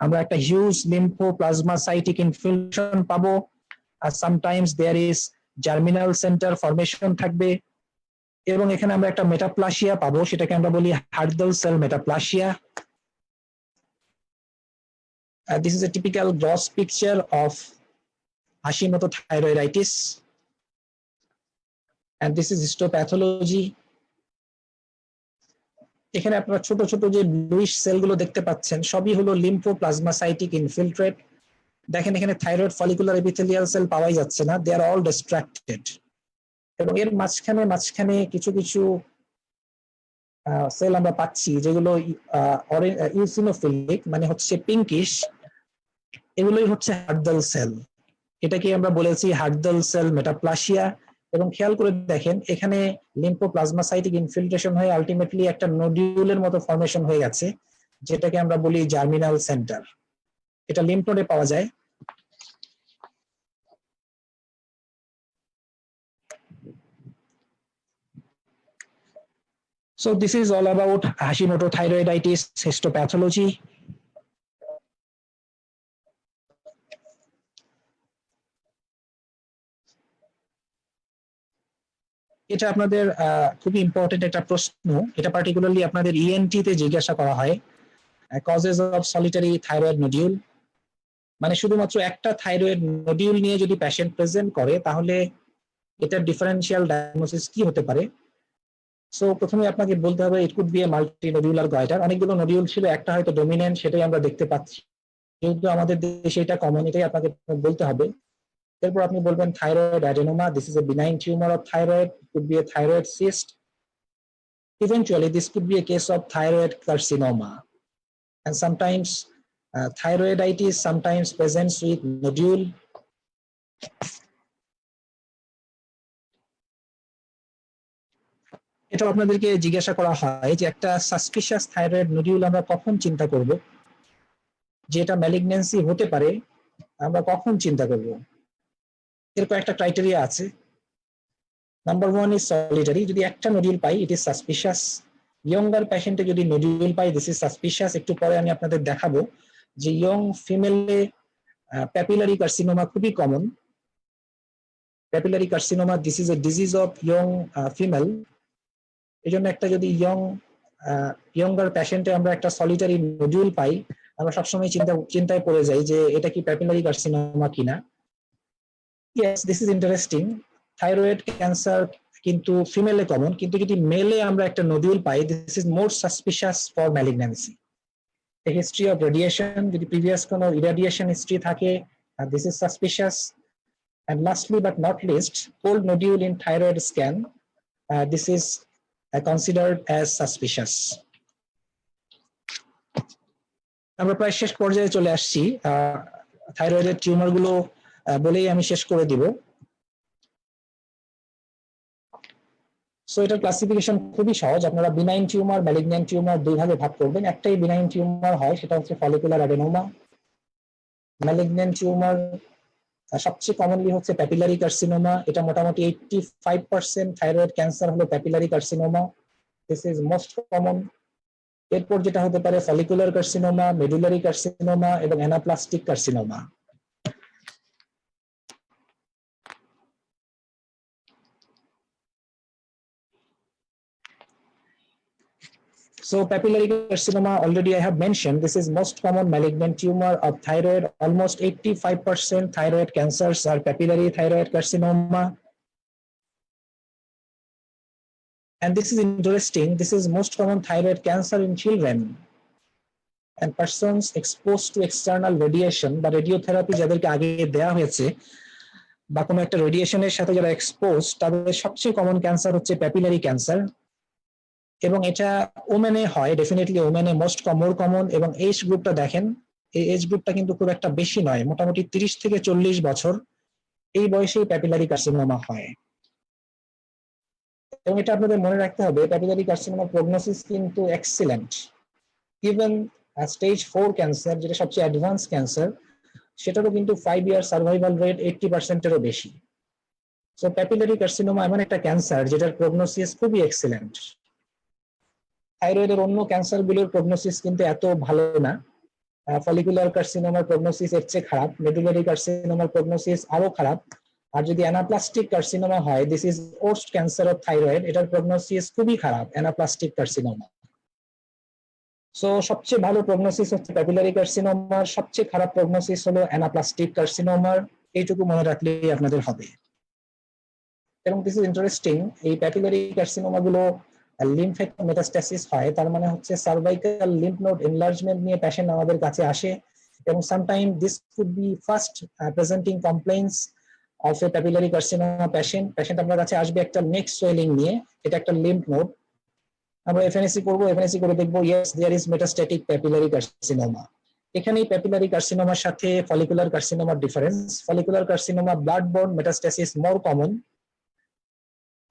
আমরা একটা হিউজ লিম্ফোপ্লাজমাসাইটিক ইনফিলট্রেশন পাবো। আর sometimes there is germinal centre formation থাকবে এবং এখানে আমরা একটা মেটাপ্লাসিয়া পাবো, সেটাকে আমরা বলি Hurthle cell metaplasia. This is a typical gross picture of Hashimoto thyroiditis, and this is histopathology. এখানে আপনারা ছোট ছোট যে ব্লুইশ সেলগুলো দেখতে পাচ্ছেন সবই হলো লিম্ফোপ্লাজমাসাইটিক ইনফিলট্রেট। দেখেন এখানে থাইরয়েড ফলিকুলার এপিথেলিয়াল সেল পাওয়াই যাচ্ছে না, দে আর অল ডিস্ট্রাক্টেড। এবং এর মাঝখানে কিছু কিছু সেল আমরা পাচ্ছি যেগুলো ইউসিনোফিলিক মানে হচ্ছে পিঙ্কিশ, এগুলোই হচ্ছে হার্ডল সেল। এটাকে আমরা বলেছি হার্ডল সেল মেটাপ্লাসিয়া। এবং খেয়াল করে দেখেন এখানে লিম্ফোপ্লাজমাসাইটিক ইনফিলট্রেশন হয়ে আলটিমেটলি একটা নোডিউলের মতো ফরমেশন হয়ে গেছে, যেটাকে আমরা বলি জার্মিনাল সেন্টার। এটা লিম্ফ নোডে পাওয়া যায়। So this is all about Hashimoto thyroiditis histopathology. এটা আপনাদের খুবই ইম্পর্টেন্ট একটা প্রশ্ন। এটা পার্টিকুলারলি আপনাদের ইএনটি তে জিজ্ঞাসা করা হয়, causes of solitary thyroid nodule. মানে শুধুমাত্র একটা থাইরয়েড নোডিউল নিয়ে যদি পেশেন্ট প্রেজেন্ট করে তাহলে এটার ডিফারেন্সিয়াল ডায়াগনোসিস কি হতে পারে। সো প্রথমে আপনাকে বলতে হবে it could be a multi nodular goitre. অনেকগুলো নোডিউল ছিল, একটা হয়তো ডমিনেন্ট, সেটাই আমরা দেখতে পাচ্ছি, যেহেতু আমাদের দেশে এটা কমন, এটাই আপনাকে বলতে হবে। এরপর আপনি বলবেন thyroid adenoma, this is a benign tumour of thyroid, could be A thyroid cyst, eventually this could be a case of thyroid carcinoma, and sometimes thyroiditis sometimes presents with nodule. এটা আপনাদেরকে জিজ্ঞাসা করা হয় যে একটা সাসপিশিয়াস থাইরয়েড নোডিউল আমরা কখন চিন্তা করব, যে এটা ম্যালিগন্যান্সি হতে পারে আমরা কখন চিন্তা করব। এর কয়েকটা ক্রাইটেরিয়া আছে। Number 1 is solitary. যদি একটা নোডিউল পাই ইট ইজ সাসপিশিয়াস। ইয়ঙ্গার পেশেন্টে যদি নোডিউল পাই দিস ইজ সাসপিশিয়াস। একটু পরে আমি আপনাদের দেখাবো যে ইয়ং ফিমেলে প্যাপিলারি কার্সিনোমা খুবই কমন। Papillary carcinoma this is a disease of young ফিমেল। এই জন্য একটা যদি ইয়ঙ্গার পেশেন্টে আমরা একটা সলিটারি নোডিউল পাই আমরা সবসময় চিন্তায় পড়ে যাই যে এটা কি প্যাপিলারি কার্সিনোমা কিনা। Yes, this is interesting. Thyroid cancer কিন্তু ফিমেলে কমন, কিন্তু যদি মেলে আমরা একটা নোডিউল পাই this is more suspicious for malignancy. A history of radiation, যদি প্রিভিয়াস কোনো ইরাডিয়েশন হিস্ট্রি থাকে this is suspicious. And lastly but not least, cold nodule in thyroid scan, this is considered as suspicious. আমরা প্রায় শেষ পর্যায়ে চলে আসছি। থাইরয়েডের টিউমার গুলো বলেই আমি শেষ করে দিব। সো এটার ক্লাসিফিকেশন খুবই সহজ। আপনারা বিনাইন টিউমার, ম্যালিগন্যান্ট টিউমার দুই ভাগে ভাগ করবেন। একটাই বিনাইন টিউমার হয়, সেটা হচ্ছে ফলিকুলার অ্যাডেনোমা। ম্যালিগন্যান্ট টিউমার সবচেয়ে কমনলি হচ্ছে প্যাপিলারি কার্সিনোমা। এটা মোটামুটি 85% থাইরয়েড ক্যান্সার হলো papillary carcinoma, this is most common. এরপর যেটা হতে পারে ফলিকুলার কার্সিনোমা, মেডুলারি কার্সিনোমা এবং anaplastic carcinoma. So papillary carcinoma, already I have mentioned, this is most common malignant tumor of thyroid. Almost 85% thyroid cancers are papillary thyroid carcinoma. And this is interesting, this is most common thyroid cancer in children and persons exposed to external radiation বা radiotherapy যাদেরকে আগে দেয়া হয়েছে বা কোনো একটা রেডিয়েশনের সাথে যারা এক্সপোজ তাদের সবচেয়ে কমন ক্যান্সার হচ্ছে প্যাপিলারি ক্যান্সার। এবং এটা ওমেনে হয়, ডেফিনেটলি ওমেনে মোর কমন। এবং এজ গ্রুপটা দেখেন, এই এজ গ্রুপটা কিন্তু খুব একটা বেশি নয়, মোটামুটি 30 থেকে 40 বছর এই বয়সেই প্যাপিলারি কার্সিনোমা হয়। এবং এটা আপনাদের মনে রাখতে হবে, প্যাপিলারি কার্সিনোমার প্রগনোসিস কিন্তু এক্সিলেন্ট। ইভেন স্টেজ 4 ক্যান্সার, যেটা সবচেয়ে অ্যাডভান্স ক্যান্সার, সেটারও কিন্তু 5 ইয়ার সার্ভাইভাল রেট 80%-এরও বেশি। সো প্যাপিলারি কার্সিনোমা এমন একটা ক্যান্সার যেটার প্রগনোসিস খুবই এক্সিলেন্ট। থাইরয়েডের অন্য ক্যান্সারগুলোর প্রগনোসিস কিন্তু এত ভালো না। ফলিকুলার কার্সিনোমার প্রগনোসিস এর চেয়ে খারাপ, মেডুলারি কার্সিনোমার প্রগনোসিস আরো খারাপ। আর যদি অ্যানাপ্লাস্টিক কার্সিনোমা হয়, this is worst cancer of thyroid, এটার প্রগনোসিস খুবই খারাপ, অ্যানাপ্লাস্টিক কার্সিনোমা। সো সবচেয়ে ভালো প্রগনোসিস হচ্ছে প্যাপিলারি কার্সিনোমার, সবচেয়ে খারাপ প্রগনোসিস হলো অ্যানাপ্লাস্টিক কার্সিনোমার। এইটুকু মনে রাখলেই আপনাদের হবে। এবং দিস ইজ ইন্টারেস্টিং, এই প্যাপিলারি কার্সিনোমা গুলো লিম্ফেট মেটাস্টাসিস হয়, তার মানে হচ্ছে সার্ভাইকাল লিম্ফ নোড এনলার্জমেন্ট নিয়ে পেশেন্ট আমাদের কাছে আসে। এবং sometime this could be first presenting complaints of a papillary carcinoma patient আপনার কাছে আসবে একটা নেক সোয়েলিং নিয়ে, এটা একটা লিম্ফ নোড। আমরা এফএনএসি করবো, এফএনএসি করে দেখবো yes there is metastatic papillary carcinoma. এখানেই প্যাপিলারি কার্সিনোমার সাথে ফলিকুলার কার্সিনোমার difference. Follicular carcinoma blood borne metastasis more common,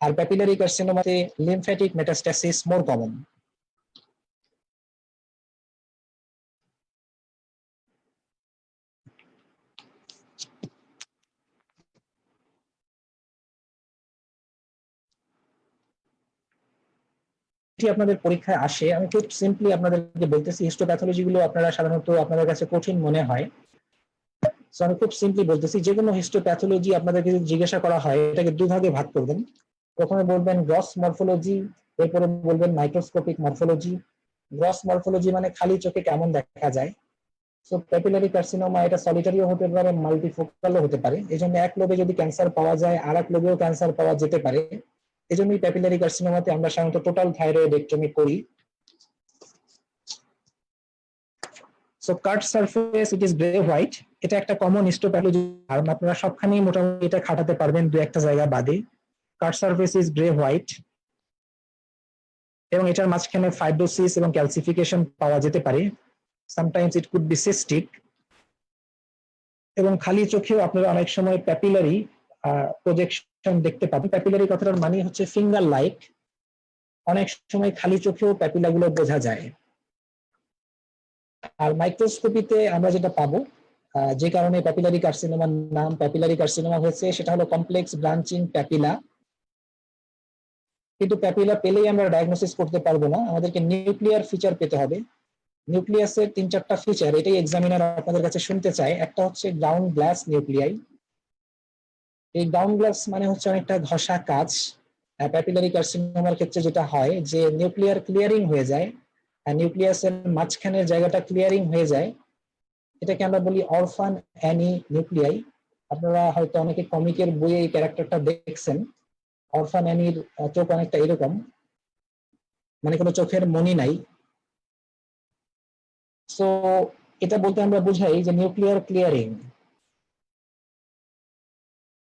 আর প্যাপিলারি কার্সিনোমাতে লিম্ফ্যাটিক মেটাস্টাসিস মোর কমন। এটি আপনাদের পরীক্ষায় আসে। আমি খুব সিম্পলি আপনাদেরকে বলতেছি, হিস্টোপ্যাথোলজি গুলো আপনারা সাধারণত আপনাদের কাছে কঠিন মনে হয়, সো আমি খুব সিম্পলি বলতেছি, যে কোনো হিস্টোপ্যাথোলজি আপনাদেরকে যদি জিজ্ঞাসা করা হয়, এটাকে দুভাগে ভাগ করবেন। প্রথমে বলবেন গ্রস মরফোলজি, এরপরে বলবেন মাইক্রোস্কোপিক মরফোলজি। গ্রস মরফোলজি মানে খালি চোখে কেমন দেখা যায়। সো প্যাপিলারি কার্সিনোমা এটা সলিটারিও হতে পারে, মাল্টিফোকালও হতে পারে। এই জন্য এক লোবে যদি ক্যান্সার পাওয়া যায়, আর এক লোবেও ক্যান্সার পাওয়া যেতে পারে। এই জন্যই প্যাপিলারি কার্সিনোমাতে আমরা সাধারণত টোটাল থাইরয়েডেক্টমি করি। So cut surface it is grey white, এটা একটা কমন হিস্টোপ্যাথোলজি টার্ম, আপনারা সবখানেই মোটামুটি এটা খাটাতে পারবেন দু একটা জায়গা বাদে। কাট সারফেস ইজ গ্রে হোয়াইট, এবং এটার মাঝখানে ফাইব্রোসিস এবং ক্যালসিফিকেশন পাওয়া যেতে পারে। Sometimes it could B cystic. এবং খালি চোখেও আপনারা অনেক সময় প্যাপিলারি প্রজেকশন দেখতে পাবেন। প্যাপিলারি কথাটার মানে হচ্ছে ফিঙ্গার লাইক, অনেক সময় খালি চোখেও প্যাপিলাগুলো বোঝা যায়। আর মাইক্রোস্কোপিতে আমরা যেটা পাবো, যে কারণে প্যাপিলারি কার্সিনোমার নাম প্যাপিলারি কার্সিনোমা হয়েছে, সেটা হলো কমপ্লেক্স ব্রাঞ্চিং প্যাপিলা। কিন্তু প্যাপিলা পেলেই আমরা ডায়াগনোসিস করতে পারবো না, আমাদেরকে নিউক্লিয়ার ফিচার পেতে হবে। নিউক্লিয়াসের 3-4টা ফিচার এটাই এক্সামিনার আপনাদের কাছে শুনতে চায়। একটা হচ্ছে গ্রাউন্ড গ্লাস নিউক্লিয়াই। এই গ্রাউন্ড গ্লাস মানে হচ্ছে অনেকটা ঘষা কাচ। প্যাপিলারি কার্সিনোমার ক্ষেত্রে যেটা হয় যে নিউক্লিয়ার ক্লিয়ারিং হয়ে যায়, নিউক্লিয়াসের মাঝখানের জায়গাটা ক্লিয়ারিং হয়ে যায়, এটাকে আমরা বলি অরফান অ্যানি নিউক্লিয়াই। আপনারা হয়তো অনেকে কমিকের বইয়ে এই ক্যারেক্টারটা দেখছেন। অরফান অ্যানির চোখ অনেকটা এরকম, মানে কোনো চোখের মনি নাই। সো এটা বলতে আমরা বুঝাই যে নিউক্লিয়ার ক্লিয়ারিং।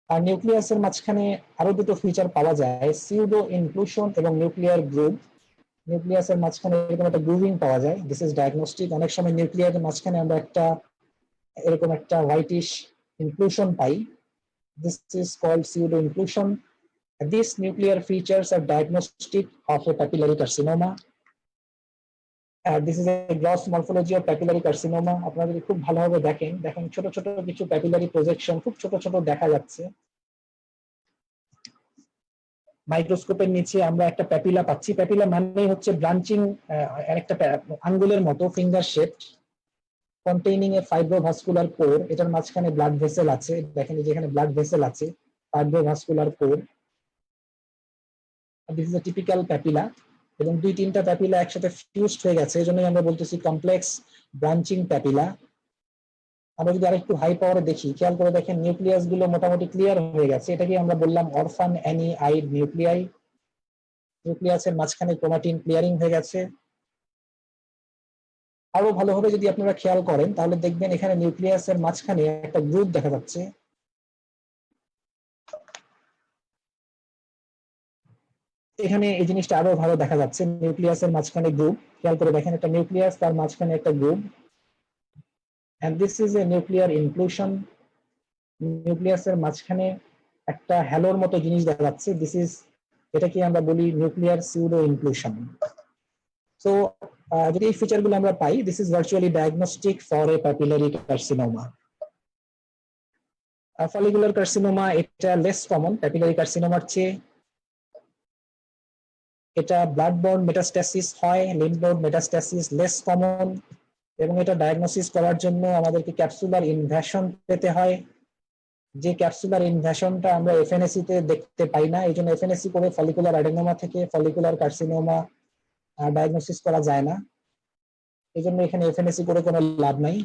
আর নিউক্লিয়াসের মাঝখানে আরো দুটো ফিচার পাওয়া যায়, সিউডো ইনক্লুশন এবং নিউক্লিয়ার গ্রুভ। নিউক্লিয়াসের মাঝখানে এরকম একটা গ্রুভিং পাওয়া যায়, দিস ইজ ডায়াগনস্টিক। অনেক সময় নিউক্লিয়াসের মাঝখানে আমরা একটা এরকম একটা হোয়াইটিশ ইনক্লুশন পাই, this is called pseudo inclusion. These nuclear features are diagnostic of a papillary carcinoma. This is a gross morphology of papillary carcinoma. আপনারা যদি খুব ভালোভাবে দেখেন ছোট ছোট কিছু প্যাপিলারি প্রজেকশন খুব ছোট ছোট দেখা যাচ্ছে। মাইক্রোস্কোপের নিচে আমরা একটা প্যাপিলা পাচ্ছি। প্যাপিলা মানে হচ্ছে ব্রাঞ্চিং, একটা আঙ্গুলের মতো ফিঙ্গার শেপ, কন্টেইনিং এ ফাইব্রোভাস্কুলার কোর। এটার মাঝখানে ব্লাড ভেসেল আছে, দেখেন যেখানে ব্লাড ভেসেল আছে, fibrovascular core. This is a typical papilla, এবং 2-3টা প্যাপিলা একসাথে ফিউজড হয়ে গেছে, এই জন্যই আমরা বলতেছি কমপ্লেক্স ব্রাঞ্চিং প্যাপিলা। আমরা যদি আরেকটু হাই পাওয়ারে দেখি, খেয়াল করে দেখেন নিউক্লিয়াস গুলো মোটামুটি ক্লিয়ার হয়ে গেছে, এটাকে আমরা বললাম অরফান অ্যানি আইড নিউক্লিয়াই। নিউক্লিয়াসের মাঝখানে ক্রোমাটিন ক্লিয়ারিং হয়ে গেছে। আরো ভালোভাবে যদি আপনারা খেয়াল করেন তাহলে দেখবেন এখানে নিউক্লিয়াসের মাঝখানে একটা গ্রুপ দেখা যাচ্ছে। এখানে এই জিনিসটা আরো ভালো দেখা যাচ্ছে, নিউক্লিয়াসের মাঝখানে গ্রুপ। খেয়াল করে দেখেন একটা নিউক্লিয়াস, তার মাঝখানে একটা group. and this is a nuclear inclusion. নিউক্লিয়াসের মাঝখানে একটা হ্যালোর মতো জিনিস দেখা যাচ্ছে, দিস ইজ, এটাকে আমরা বলি নিউক্লিয়ার সিউডো ইনক্লুশন। সো যদি এই ফিচারগুলো আমরা পাই, this is virtually diagnostic for a papillary carcinoma. Follicular carcinoma এটা লেস কমন প্যাপিলারি কার্সিনোমার চেয়ে। এটা ব্লাড বর্ন মেটাস্ট্যাসিস হয়, lymph node metastasis less common, এবং এটা ডায়াগনোসিস করার জন্য আমাদেরকে ক্যাপসুলার ইনভ্যাশন পেতে হয়, যে ক্যাপসুলার ইনভ্যাশনটা আমরা এফএনএসি তে দেখতে পাই না। এই জন্য এফএনএসি করে ফলিকুলার অ্যাডেনোমা থেকে ফলিকুলার কার্সিনোমা ডায়াগনোসিস করা যায় না, এই জন্য এখানে এফএনএসি করে কোনো লাভ নাই।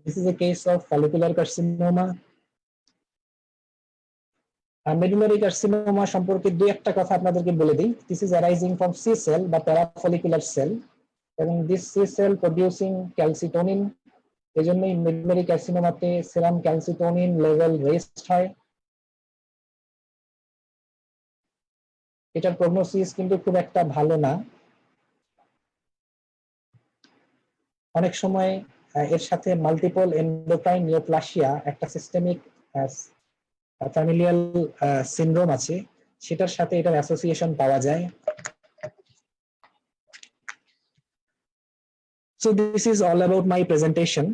This is a case of follicular carcinoma. Medullary carcinoma সম্পর্কে দুই একটা কথা আপনাদেরকে বলে দিই। This is arising from C cell বা প্যারাফলিকুলার সেল, এবং this C cell producing calcitonin. এই জন্যই মেডুলারি কার্সিনোমাতে সেরাম ক্যালসিটোনিন লেভেল রেস্ট হয়। এটার প্রগনোসিস কিন্তু খুব একটা ভালো না। অনেক সময় এর সাথে মাল্টিপল এন্ডোক্রাইন নিওপ্লাসিয়া, একটা সিস্টেমিক ফ্যামিলিয়াল সিনড্রোম আছে, সেটার সাথে এটার অ্যাসোসিয়েশন পাওয়া যায়। So this is all about my presentation.